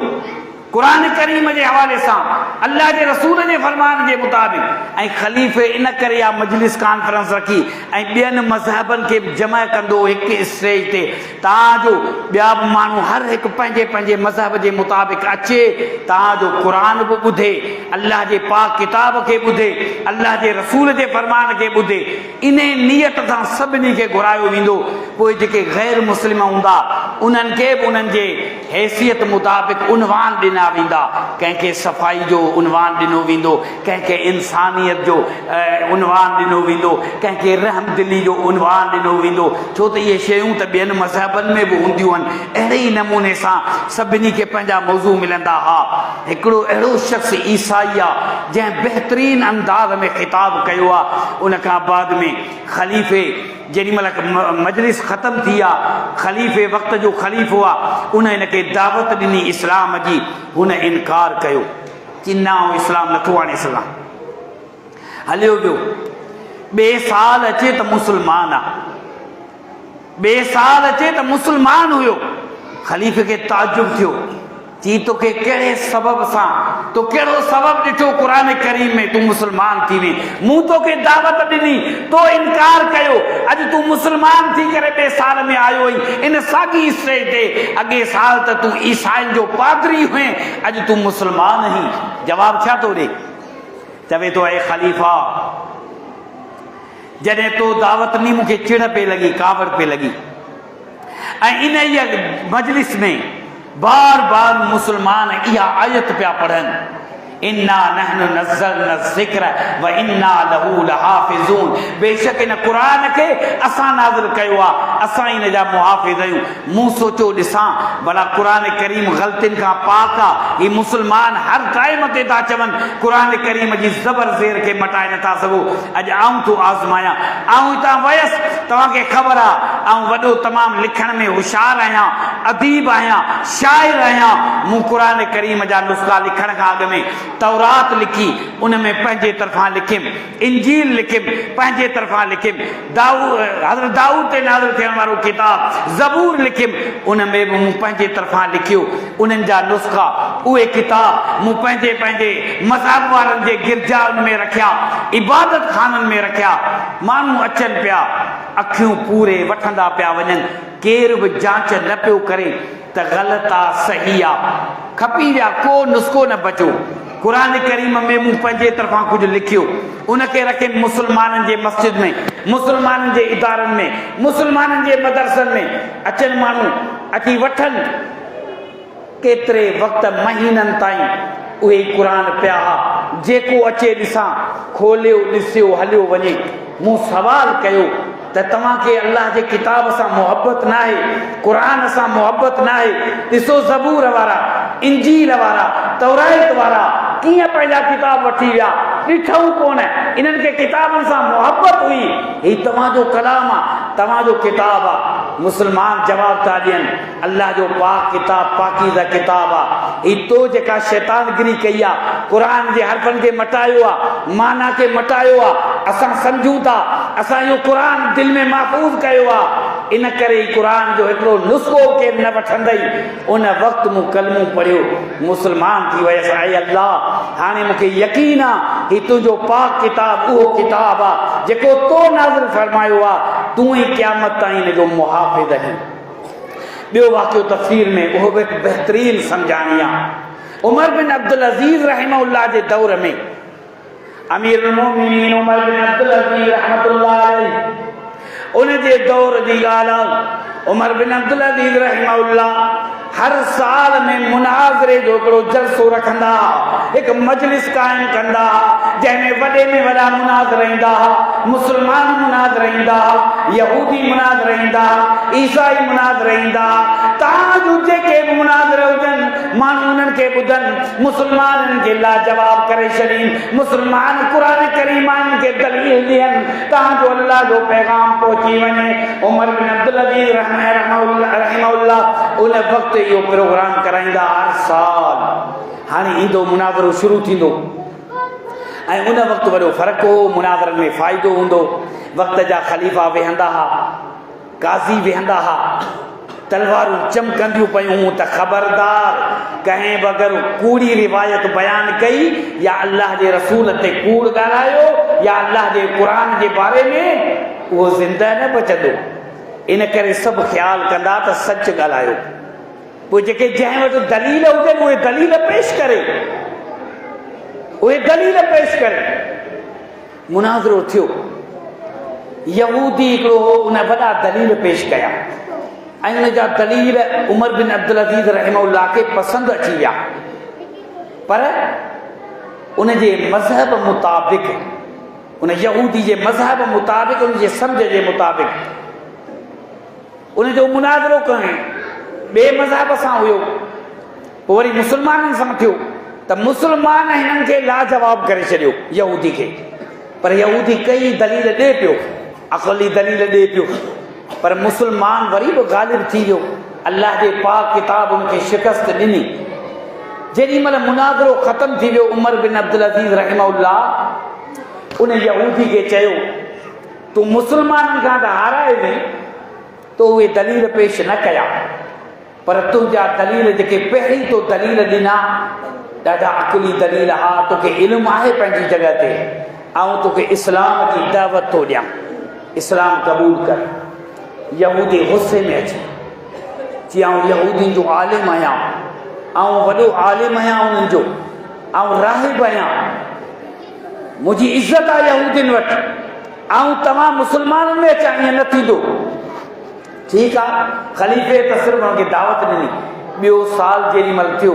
कुरान करीम जे हवाले सां, अल्लाह जे रसूल जे फरमान जे मुताबिक़। ऐं ख़लीफ़े इन करे इहा मजलिस कॉन्फ्रेंस रखी ऐं ॿियनि मज़हबनि खे बि जमा कंदो हिकु स्टेज ते, ताजो ॿिया बि माण्हू हर हिकु पंहिंजे पंहिंजे मज़हब जे मुताबिक़ अचे, ताजो क़ुरान बि ॿुधे, अल्लाह जे पाक किताब खे ॿुधे, अल्लाह जे रसूल जे फरमान खे ॿुधे। इन नियत सां सभिनी खे घुरायो वेंदो। पोइ जेके गैर मुस्लिम हूंदा उन्हनि खे बि उन्हनि जे हैसियत मुताबिक़ उनवान ॾिना वेंदा। कंहिंखे सफ़ाई जो उनवान ॾिनो वेंदो, कंहिंखे इंसानियत जो उनवान ॾिनो वेंदो, कंहिंखे रहमदिली जो उनवान ॾिनो वेंदो, छो त इहे शयूं त ॿियनि मज़हबनि में बि हूंदियूं आहिनि। अहिड़े ई नमूने सां सभिनी खे पंहिंजा मौज़ू मिलंदा हुआ। हिकिड़ो अहिड़ो शख़्स ईसाई आहे जंहिं बहितरीन अंदाज़ में ख़िताब कयो आहे। उन खां बाद में ख़लीफ़े जेॾी महिल मजलिस ख़तमु थी आहे, ख़लीफ़े वक़्त जो ख़लीफ़ो आहे, उन हिनखे दावत ॾिनी इस्लाम जी। हुन इनकार कयो कि न आउं इस्लाम नथो आणे सघां। हलियो वियो, ॿिए साल अचे त मुस्लमान आहे, ॿिए साल अचे त मुस्लमान हुयो। ख़लीफ़े खे ताजुब थियो, चई तोखे कहिड़े सबब सां, तो कहिड़ो सबब ॾिठो क़ुरान करीम में तूं मुस्लमान थी वे? मूं तोखे दावत ॾिनी, तो इनकार कयो, अॼु तूं मुस्लमान थी करे ॿिए साल में आयो आहीं इन साॻी स्टेज ते। अॻे साल त तूं ईसाइनि जो पादरी हुए, अॼु तूं मुस्लमान आहीं। जवाब छा थो ॾे? चवे थो, ऐ ख़लीफ़ा, जॾहिं तो दावत ॾिनी मूंखे चिड़ पे लॻी, कावड़ पे लॻी। ऐं इन ई मजलिस में बार बार मुसलमान इहा आयत पिया पढ़नि, इन्ना नहनु नज़्ज़लना ज़िक्र व इन्ना लहू लहाफ़िज़ून। बेशक इन क़ुरान खे असां नाज़िल कयो आहे, असां इन जा मुहाफ़िज़ आहियूं। मूं सोचियो ॾिसां भला क़ुरान करीम ग़लतियुनि खां पाक आहे। ही मुसलमान हर टाइम ते था चवनि क़ुरान करीम जी ज़बर ज़ेर खे मटाए नथा सघो। अॼु आऊं थो आज़मायां, आऊं हितां वयसि, तव्हांखे ख़बर आहे वॾो तमामु लिखण में होशियारु आहियां, अदीब आहियां, शाइर आहियां। मूं क़ुरान करीम जा नुस्ख़ा लिखण खां अॻु में तौरात लिखी, उन में पंहिंजे तरफ़ां लिखियुमि, इंजील लिखियुमि, पंहिंजे तरफ़ां लिखियुमि, हज़रत दाऊद ते नाज़िल थियण वारो किताब ज़बूर लिखियुमि, उन में बि मूं पंहिंजे तरफ़ां लिखियो। उन्हनि जा नुस्ख़ा उहे किताब मूं पंहिंजे पंहिंजे मज़हब वारनि जे गिरजाउनि में रखिया, इबादत खाननि में रखिया। माण्हू अचनि पिया, अखियूं पूरे वठंदा पिया वञनि, केर बि जांच न पियो करे त ग़लति आहे सही आहे, खपी विया, को नुस्ख़ो न बचो। क़ुरान करीम में मूं पंहिंजे तरफ़ां कुझु लिखियो, उनखे रखे मुस्लमाननि जे मस्जिद में, मुस्लमाननि जे इदारनि में, मुस्लमाननि जे मदरसनि में अचनि माण्हू, अची वठनि। केतिरे वक़्त महीननि ताईं उहे क़ुरान पिया हुआ, जेको अचे ॾिसां खोलियो ॾिसियो हलियो वञे। मूं सवाल कयो त तव्हांखे अल्लाह जे किताब सां मुहबत न आहे, क़ुरान सां मुहबत न आहे? ॾिसो ज़बूर वारा, इंजील वारा, तौरात वारा कीअं पंहिंजा किताब वठी विया, ॾिठऊं कोन, इन्हनि खे किताबनि सां मुहबत हुई। हीउ तव्हांजो कलाम आहे, तव्हांजो किताब आहे। मुस्लमान जवाब था ॾियनि, अल्लाह जो पाक किताब पाकीज़ा किताब आहे। हीउ तो जेका शैतानगिरी कई आहे, क़ुरान जे हर्फ़नि खे मटायो आहे, माना खे मटायो आहे, असां सम्झूं था असां इहो क़ुरान दिलि में महफ़ूज़ कयो आहे। इन करे क़ुरान जो हिकिड़ो नुस्ख़ो केरु न वठंदई। उन वक़्तु मूं कलमो पढ़ियो, मुस्लमान थी वियसि। ऐं अल्लाह, हाणे मूंखे यकीन आहे हीउ तुंहिंजो पाक किताब उहो किताब आहे जेको तो नाज़िल फरमायो आहे, तूं ई क़यामत ताईं हिन जो मुहाफ़िज़ आहीं। ॿियो वाक़ियो तफ़सीर में, उहो बि बहितरीन सम्झाणी आहे। उमर बिन अब्दुल अज़ीज़ रहमहुल्लाह जे दौर में, अमीरुल मोमिनीन उमर बिन अब्दुल अज़ीज़ रहमतुल्लाह अलैह, उन जे दौर जी ॻाल्हि आहे। उमर बिन अब्दुल अज़ीज़ रहमहुल्लाह हर साल में मुनाज़रे जो हिकिड़ो जलसो रखंदा, हिकु मजलिस क़ाइमु कंदा, जंहिंमें वॾे में वॾा मुनाज़र ईंदा, मुस्लमान मुनाज़र ईंदा, यहूदी मुनाज़र ईंदा, ईसाई मुनाज़र ईंदा। तव्हांजो जेके बि मुनाज़र हुजनि, माण्हू उन्हनि खे ॿुधनि, मुस्लमाननि खे लाजवाब करे छॾीनि, मुस्लमान क़ुरान करीम खे दलील ॾियनि, तव्हांजो अल्लाह जो पैगाम पहुची वञे। उमर बिन अब्दुल अज़ीज़ रहमहुल्लाह उन वक़्तु इहो प्रोग्राम कराईंदा हर साल। हाणे ईंदो मुनाज़रो शुरू थींदो, ऐं उन वक़्तु वॾो फ़र्क़ु हो, मुनाज़रनि में फ़ाइदो हूंदो। वक़्त जा ख़लीफ़ा वेहंदा हुआ, काज़ी वेहंदा हुआ, तलवारूं चमकंदियूं पयूं त ख़बरदार कंहिं बि अगरि कूड़ी रिवायत बयानु कई, या अल्लाह जे रसूल ते कूड़ ॻाल्हायो, या अल्लाह जे क़ुरान जे बारे में, उहो ज़िंदा न बचंदो। इन करे सभु ख़्यालु कंदा त सच ॻाल्हायो। पोइ जेके जंहिं वटि दलील हुजनि उहे दलील पेश करे, उहे दलील पेश करे। मुनाज़रो थियो, यहूदी हिकिड़ो हो, उन वॾा दलील पेश कया, ऐं उन जा दलील उमर बिन अब्दुल अज़ीज़ रहमहुल्लाह खे पसंदि अची विया। पर उन जे मज़हब मुताबिक़, उन यहूदी जे मज़हब मुताबिक़, उन जे सम्झ जे मुताबिक़ उन जो मुनाज़रो करणु ॿिए मज़हब सां हुयो। पोइ वरी मुस्लमाननि सां थियो त मुस्लमान हिननि खे लाजवाब करे छॾियो यहूदी खे। पर यहूदी कई दलील ॾे पियो, अक़ली दलील ॾे पियो, पर मुस्लमान वरी बि ग़ालिब थी वियो। अल्लाह जे पाक किताब उनखे शिकस्त ॾिनी। जेॾी महिल मुनाज़रो ख़तमु थी वियो, उमर बिन अब्दुल अज़ीज़ रहमहुल्लाह उन यहूदी खे चयो, तूं मुस्लमाननि खां त हाराए वई, तो उहे दलील पेश न कया, पर तुंहिंजा दलील जेके पहिरीं तो दलील ॾिना ॾाढा अक़ली दलील हा, तोखे इल्मु आहे पंहिंजी जॻह ते, ऐं तोखे इस्लाम जी दावत थो ॾियां, इस्लाम क़बूल कर। यहूदी गुस्से में अची चई, आउं यहूदियुनि जो आलिम आहियां, ऐं वॾो आलिम आहियां उन्हनि जो, ऐं राहिब आहियां, मुंहिंजी इज़त आहे यहूदियुनि वटि, ऐं तव्हां मुस्लमाननि में अचां, ईअं न थींदो। ठीकु आहे, ख़लीफ़े त सिर्फ़ु हुनखे दावत ॾिनी। ॿियो साल जेॾी महिल थियो,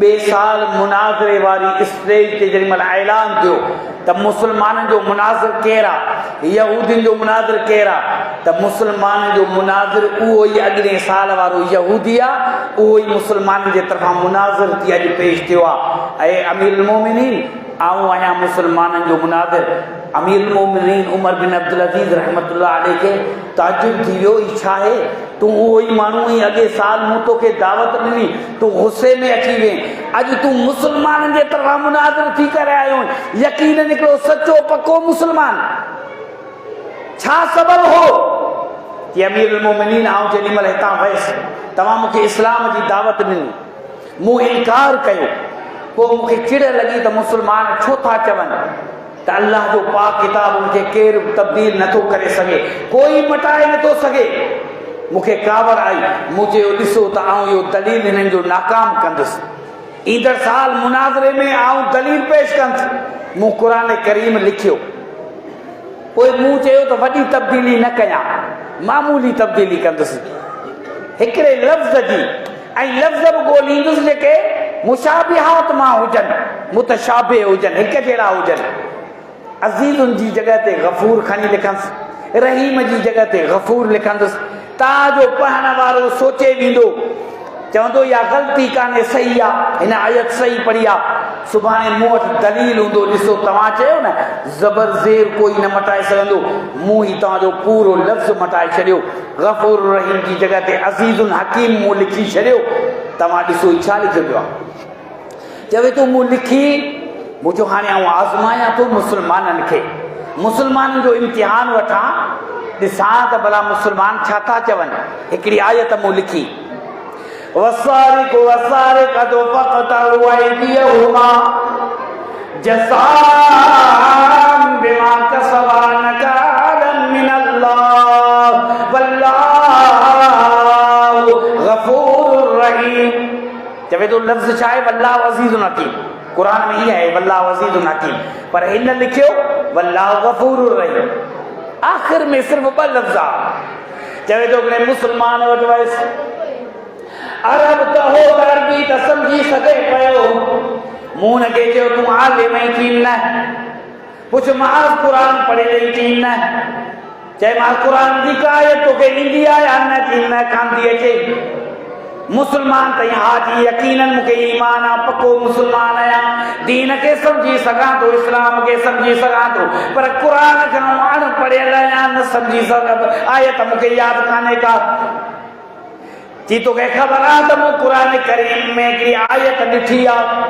ॿिए साल मुनाज़रे वारी स्टेज ते जेॾी महिल ऐलान थियो त मुस्लमाननि जो मुनाज़िर केरु आहे, यहूदियुनि जो मुनाज़िर केरु आहे, त मुस्लमाननि जो मुनाज़िर उहो ई अॻिले साल वारो यहूदी आहे, उहो ई मुस्लमाननि जे तरफ़ां मुनाज़िर थी अॼु पेश थियो आहे। ऐं अमीरुल मोमिनीन, आऊं आहियां मुस्लमाननि जो मुनाज़िर, अमीर मोमिनीन उमर बिन अब्दुल अजीज रहमतुल्लाह अलैह के ताजुब थी वियो छा है तू वही माण्हू ही अॻे साल मूं तोखे दावत ॾिनी तू गुस्से में अची वे अॼु तू मुस्लमाननि जे तरफ़ां मुनाज़िर थी करे आयो यकीन निकिरो सचो पको मुस्लमान छा सबब हो कि अमीर मोमिनीन आऊं जेॾी महिल हितां वयसि तव्हां मूंखे इस्लाम जी दावत ॾिनी मूं इनकार कयो पोइ मूंखे चिड़ लॻी त मुस्लमान छो था चवनि त अल्लाह जो पाक किताब उनखे केरु तब्दील नथो करे सघे कोई मटाए नथो सघे मूंखे कावड़ आई मूं चयो ॾिसो त आऊं इहो दलील हिननि जो नाकाम कंदुसि ईंदड़ साल मुनाज़रे में आऊं दलील पेश कंदुसि मूं क़ुर करीम लिखियो पोइ मूं चयो त वॾी तब्दीली न कयां मामूली तब्दीली कंदुसि हिकिड़े लफ़्ज़ जी ऐं लफ़्ज़ बि ॻोल्हींदुसि जेके मुशाबिहात मां हुजनि मुतशाबिह हुजनि हिक जहिड़ा हुजनि अज़ीज़ुनि जी जॻह ते गफ़ूर खणी लिखंदुसि रहीम जी जॻह ते गफ़ूर लिखंदुसि तव्हांजो पढ़ण वारो सोचे वेंदो चवंदो इहा ग़लती कान्हे सही आहे हिन आयत सही पढ़ी आहे सुभाणे मूं वटि दलील हूंदो ॾिसो तव्हां चयो न ज़बर ज़ेर कोई न मटाए सघंदो मूं ई तव्हांजो पूरो लफ़्ज़ मटाए छॾियो गफ़ूर रहीम जी जॻह ते अज़ीज़ुन हकीम मूं लिखी छॾियो तव्हां ॾिसो छा लिखियो पियो आहे चवे थो मूं लिखी मूं चयो हाणे आउं आज़मायां थो मुस्लमाननि खे मुस्लमाननि जो इम्तिहान वठां ॾिसां त भला मुस्लमान छा था चवनि हिकिड़ी आयत मूं लिखी वसारिक़ु वसारिक़तु फ़क़्तउ अयदियहुमा जज़ाअन बिमा कसबा नकालन मिनल्लाह वल्लाहु गफूरुर रहीम चवे तो लफ़्ज़ छा आहे वल्लाहु अज़ीज़ुन हकीम कुरान में ही है वल्लाहु अज़ीज़ुन हकीम पर हिन लिखियो वल्लाहु गफूरुर रहीम आख़िर में सिर्फ़ ॿ लफ़्ज़ चवे तो हिकिड़े मुस्लमान वटि वयसि अरब त हो अरबी त सम्झी सघे पियो मूं हुनखे चयो तूं आलिम ऐं चई न पुछ मां क़ुरान पढ़े रही चई न चए मां क़ुरान जी का आयत तोखे ईंदी आहे या न चई न कान थी अचे मुस्लमान त हा जी यकीनन मूंखे ईमान आहे पको मुस्लमान आहियां दीन खे सम्झी सघां थो इस्लाम खे सम्झी सघां थो पर क़ुरान खे अणपढ़ियल आहियां न सम्झी सघां आयत मूंखे यादि कान्हे का जी तोखे ख़बर आहे त मूं क़ुरान करीम में हिकिड़ी आयत ॾिठी आहे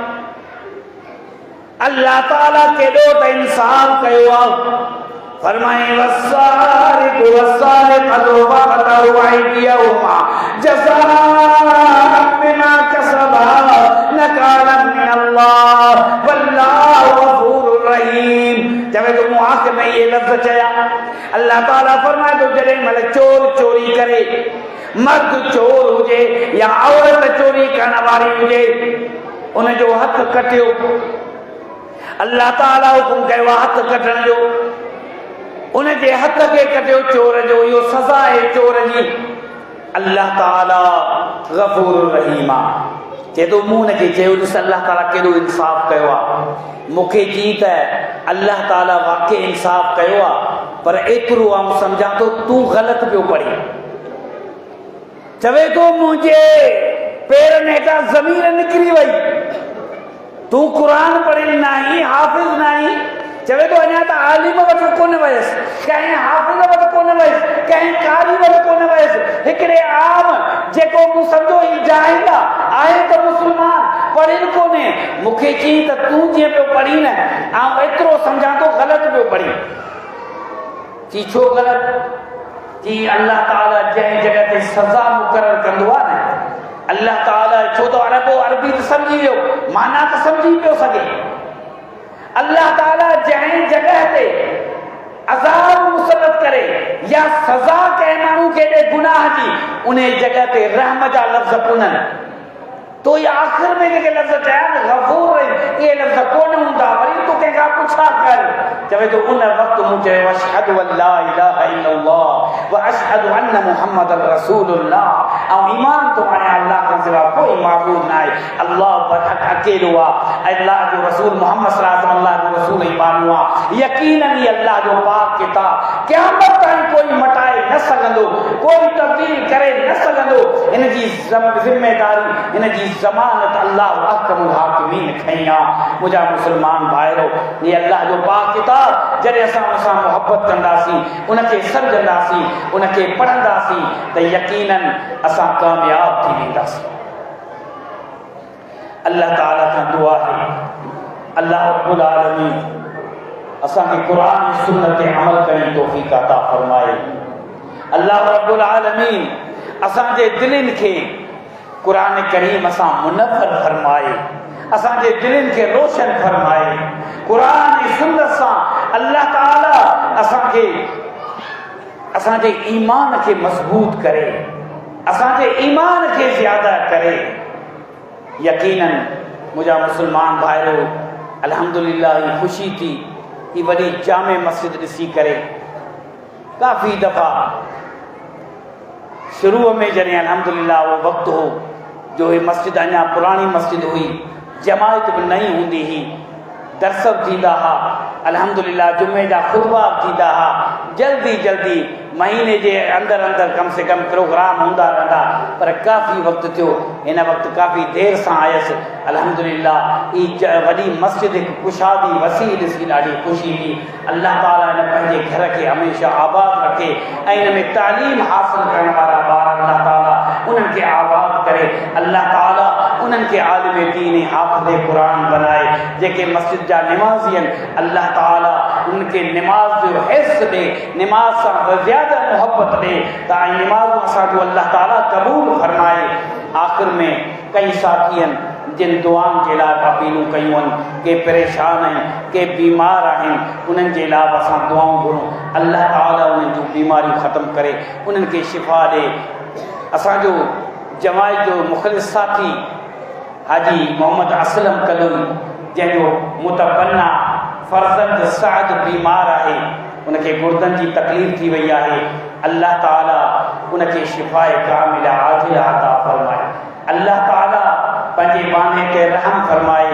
अल्लाह ताला केॾो त इंसाफ़ कयो आहे फरमाए वसारिक़ु वसारिक़तु फ़क़्तउ अयदियहुमा जज़ाअन बिमा कसबा नकालन मिनल्लाह वल्लाहु गफूरुर रहीम चवे तो मूं आख़िर में ये लफ़्ज़ चया अल्लाह ताला फरमाए तो जॾहिं महिल चोर चोरी करे मर्द चोर हुजे या औरत चोरी करण वारी हुजे उनजो हथ कटियो अल्लाह ताला हुकुम कयो हथ कटण जो उनजे हथ खे कटियो चोर जो इहो सज़ा आहे चोर जी अल्लाह ताला गफूरुर रहीम आहे चए थो मूं हुनखे चयो ॾिस अल्लाह ताला केॾो इंसाफ़ कयो आहे मूंखे चई त अल्लाह ताला वाक़ई इंसाफ़ कयो आहे पर एतिरो आउं सम्झां थो तूं ग़लति पियो पढ़ी चवे तो मुझे पेरनि हेठां ज़मीन निकिरी वई तूं क़ुरान पढ़ियल नाहीं हाफ़िज़ नाहीं चवे तो अञा त आलिम वटि कोन वयसि कंहिं हाफ़िज़ वटि कोन वयसि कंहिं कारी वटि कोन वयसि हिकिड़े आम जेको मूं सम्झो ई जाहिल आहे त मुस्लमान पढ़ियल कोन्हे मूंखे चई त तूं जीअं पियो पढ़ी न आउं एतिरो सम्झां थो ग़लति पियो पढ़ी चई छो ग़लति जी अल्लाह ताला जंहिं जॻह ते सज़ा मुक़रर कंदो आहे न अल्लाह ताला छो त अरबी त सम्झी वियो माना त सम्झी पियो सघे अल्लाह ताला जंहिं जॻह ते अज़ाब मुसलत करे या सज़ा कंहिं माण्हू खे ॾे गुनाह जी उन जॻह ते रहम जा लफ़्ज़ कोन्हनि तो ये आख़िर में जेके लफ़्ज़ चया न गफ़ूर ये लफ़्ज़ कोन हूंदा वरी तूं कंहिंखां पुछा कर चवे तो उन वक़्तु मूं चयो अशहदु अल्ला इलाहा इल्लल्लाह व अशहदु अन्न मुहम्मदर रसूलुल्लाह, ऐं ईमान तो आणे अल्लाह खां सिवा कोई माबूद न आहे, अल्लाह पर हक़ अकेलो आहे, अल्लाह जो रसूल मोहम्मद सल्लल्लाहु अलैहि वसल्लम अल्लाह जो रसूल ई मानू आहे। यकीनन ही अल्लाह जो पाक किताब क़यामत ताईं कोई मटाए न सघंदो, कोई तब्दील करे न सघंदो। इन जी ज़िम्मेदारी, इन जी ज़मानत अल्लाह अहकमुल हाकिमीन खई आहे। मुंहिंजा मुस्लमान भाइरो, ये अल्लाह जो पाक किताब जॾहिं असां उन सां मुहबत कंदासीं, उनखे सम्झंदासीं, उनखे पढ़ंदासीं त यकीनन असां कामयाब थी वेंदासीं। अल्लाह ताला खां दुआ है, अल्लाह रब्बुल आलमीन असांखे क़ुरान ऐं सुन्नत ते अमल करण जी तौफ़ीक़ अता फरमाए। अल्लाह रब्बुल आलमीन असांजे दिलनि खे क़ुरान करीम सां मुनव्वर फरमाए, असांजे दिलनि खे रोशन फरमाए। क़ुरान ऐं सुन्नत सां अल्लाह ताला असांजे ईमान खे मज़बूत करे, असांजे ईमान खे ज़्यादा करे। यकीनन मुंहिंजा मुस्लमान भाइरो, अल्हम्दुलिल्लाह ही ख़ुशी थी ही वॾी जामे मस्जिद ॾिसी करे। काफ़ी दफ़ा शुरूअ में जॾहिं अल्हम्दुलिल्लाह वो वक़्तु हो जो ही मस्जिद अञा पुराणी मस्जिद हुई, जमायत बि नई हूंदी हुई, दर्स थींदा हुआ, अल्हम्दुलिल्लाह जुमे जा खुतबा थींदा हुआ, जल्दी जल्दी महीने जे अंदर अंदर कम से कम प्रोग्राम हूंदा रहंदा। पर काफ़ी वक़्तु थियो, हिन वक़्तु काफ़ी देर सां आयसि। अल्हम्दुलिल्लाह ही वॾी मस्जिद हिकु कुशादी वसी ॾिसी ॾाढी ख़ुशी थी। अल्लाह ताला हिन पंहिंजे घर खे हमेशह आबाद रखे ऐं हिन में तालीम हासिल करण वारा ॿार अल्लाह ताला उन्हनि खे आबाद करे। अल्लाह ताला उन्हनि खे आलिम दीन हाफ़िज़ क़ुरान बनाए। जेके मस्जिद जा निमाज़ी आहिनि, अल्लाह ताला उनखे निमाज़ जो हिस्स ॾे, निमाज़ सां ज़्यादा मोहब्बत ॾे त निमाज़ूं असांजो अल्लाह ताला क़बूल फरमाए। आख़िर में कई साथी आहिनि जिन दुआउनि जे लाइ अपीलूं कयूं आहिनि, के परेशान आहिनि, के बीमार आहिनि, उन्हनि जे लाइ असां दुआऊं घुरूं। अल्लाह ताला उन्हनि जूं बीमारियूं ख़तमु करे, उन्हनि खे शिफ़ा ॾे। असांजो जमायत जो मुख़लिस साथी हाजी मोहम्मद असलम कलवी, जंहिंजो मुतबन्ना फर्ज़ंद साद बीमार आहे, उनखे गुर्दनि जी तकलीफ़ थी वई आहे। अल्लाह ताला उनखे शिफ़ाए कामिला आजिला अता फरमाए। अल्लाह ताला पंहिंजे बाने ते रहम फरमाए।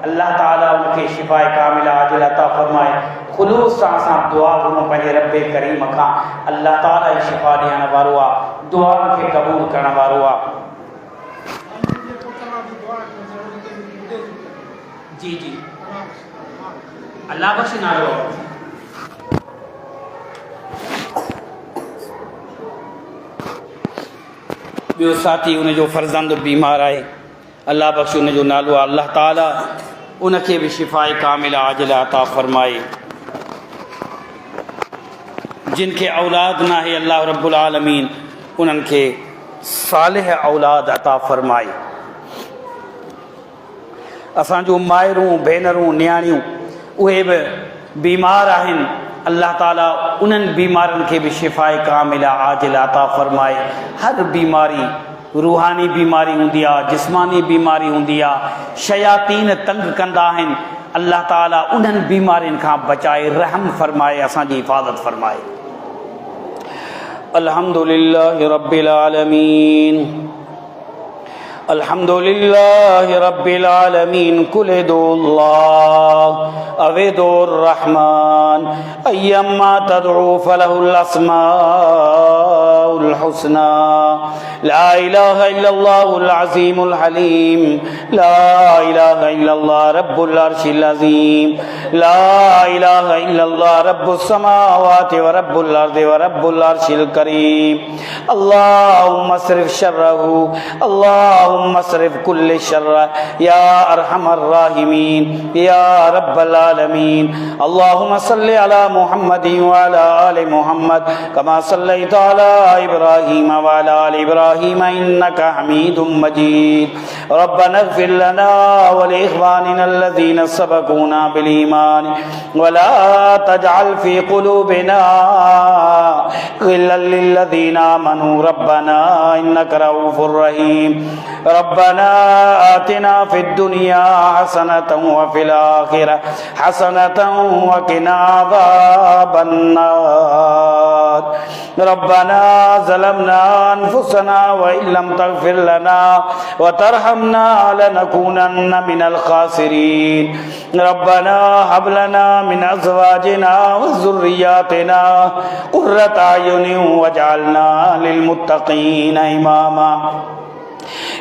अल्लाह ताला उनखे शिफ़ाए कामिला आजिला अता फरमाए। ख़ुलूस सां असां दुआ घुरूं पंहिंजे रब करीम खां। अल्लाह ताला ई शिफ़ा ॾियण वारो आहे, दुआउनि खे क़बूल करण वारो आहे। जी जी अल्लाह बख़्श नालो। ॿियो साथी उनजो फर्ज़ंद बीमार आहे, अल्लाह बख़्श उनजो नालो आहे। अल्लाह ताला उनखे बि शिफ़ाए कामिला आजिला अता फरमाए। जिन खे औलाद न आहे, अल्लाह रब्बुल आलमीन उन्हनि खे सालिह औलाद अता फरमाए। असांजो माइरूं भेनरूं नियाणियूं उहे बि बीमार आहिनि, अल्लाह ताला उन्हनि बीमारनि खे बि शिफ़ाए कामिला आजिला अता फरमाए। हर बीमारी रूहानी बीमारी हूंदी आहे, जिस्मानी बीमारी हूंदी आहे, शयातीन तंग कंदा आहिनि, अल्लाह ताला उन्हनि बीमारियुनि खां बचाए, रहम फरमाए, असांजी हिफ़ाज़त फरमाए। अल्हम्दुलिल्लाह रब्बिल आलमीन, अल्हम्दुलिल्लाह रब्बिल आलमीन। कुल दुल्लाह अवेदुर रहमान अय्यम्मा तदउ फलहुल अस्माउल हुस्ना। ला इलाहा इल्लल्लाहुल अज़ीमुल हलीम, ला इलाहा इल्लल्लाह रब्बुल अर्शिल अज़ीम, ला इलाहा इल्लल्लाह रब्बुस समावाति व रब्बुल अर्दि व रब्बुल अर्शिल करीम। अल्लाहुम्मा अस्रिफ शर्रहु, अल्लाहुम्मा अस्रिफ कुल्ल शर्र या अरहमर राहिमीन या रब्बल आलमीन। अल्लाहुम्मा सल्लि अला मुहम्मदिन व अला आलि मुहम्मद कमा सल्लैता अला इब्राहीम व अला आलि इब्राहीम इन्नका हमीदुम मजीद। रब्बना इग़फिर लना व लिइख़वानिना अल्लज़ीना सबक़ूना बिल ईमान व ला तजअल फ़ी क़ुलूबिना ग़िल्लन लिल्लज़ीना आमनू रब्बना इन्नका रऊफ़ुर रहीम। ربنا آتنا في الدنيا حسنة وفي الآخرة حسنة وقنا عذاب النار ربنا ظلمنا أنفسنا وإن لم تغفر لنا وترحمنا لنكونن من الخاسرين ربنا هب لنا من أزواجنا وذرياتنا قرة أعين واجعلنا للمتقين إماما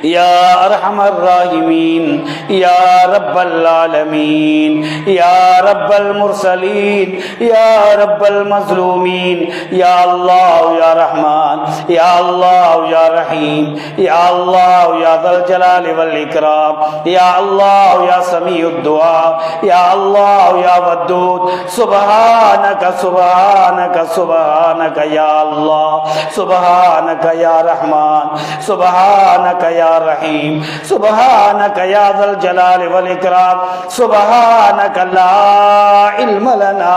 يا أرحم الراحمين يا رب العالمين يا رب المرسلين يا رب المظلومين يا الله يا رحمن يا الله يا رحيم يا الله يا ذا الجلال والإكرام يا الله يا سميع الدعاء يا الله يا ودود سبحانك سبحانك سبحانك يا الله سبحانك يا رحمن سبحانك يا رحيم سبحانك يا ذا الجلال والإكرام سبحانك لا علم لنا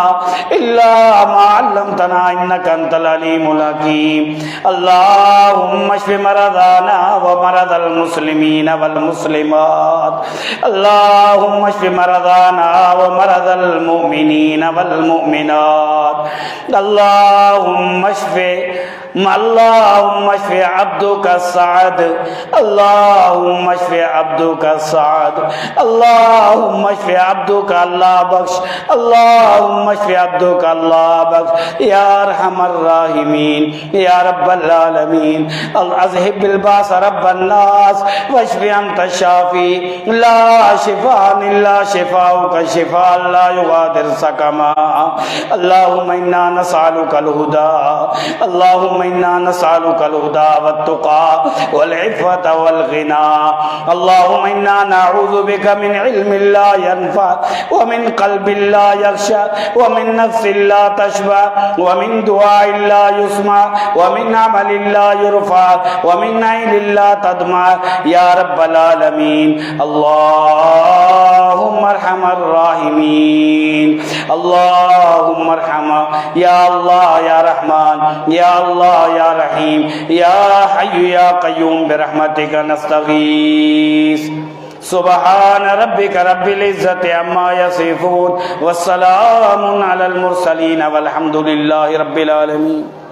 إلا ما علمتنا إنك أنت العليم الحكيم اللهم اشف مرضانا ومرضى المسلمين والمسلمات اللهم اشف مرضانا ومرضى المؤمنين والمؤمنات اللهم اشف عبدك السعد اللهم اشف عبدك السعد اللهم اشف عبدك الله بخش اللهم اشف عبدك الله بخش يا ارحم الراحمين يا رب العالمين اذهب الباس رب الناس واشف انت الشافي لا شفاء الا شفاؤك شفاء لا يغادر سقما اللهم انا نسألك الهدى اللهم إنا نسألك الهدى والتقى والعفة والغنى اللهم إنا نعوذ بك من علم لا ينفع ومن قلب لا يخشى ومن نفس لا تشبع ومن دعاء لا يسمع ومن عمل لا يرفع ومن عين لا تدمع يا رب العالمين اللهم ارحم الراحمين اللهم ارحم يا الله يا رحمن يا الله يا رحيم يا حي يا قيوم برحمتك نستغيث سبحان ربك رب العزة عما يصفون والسلام على المرسلين والحمد لله رب العالمين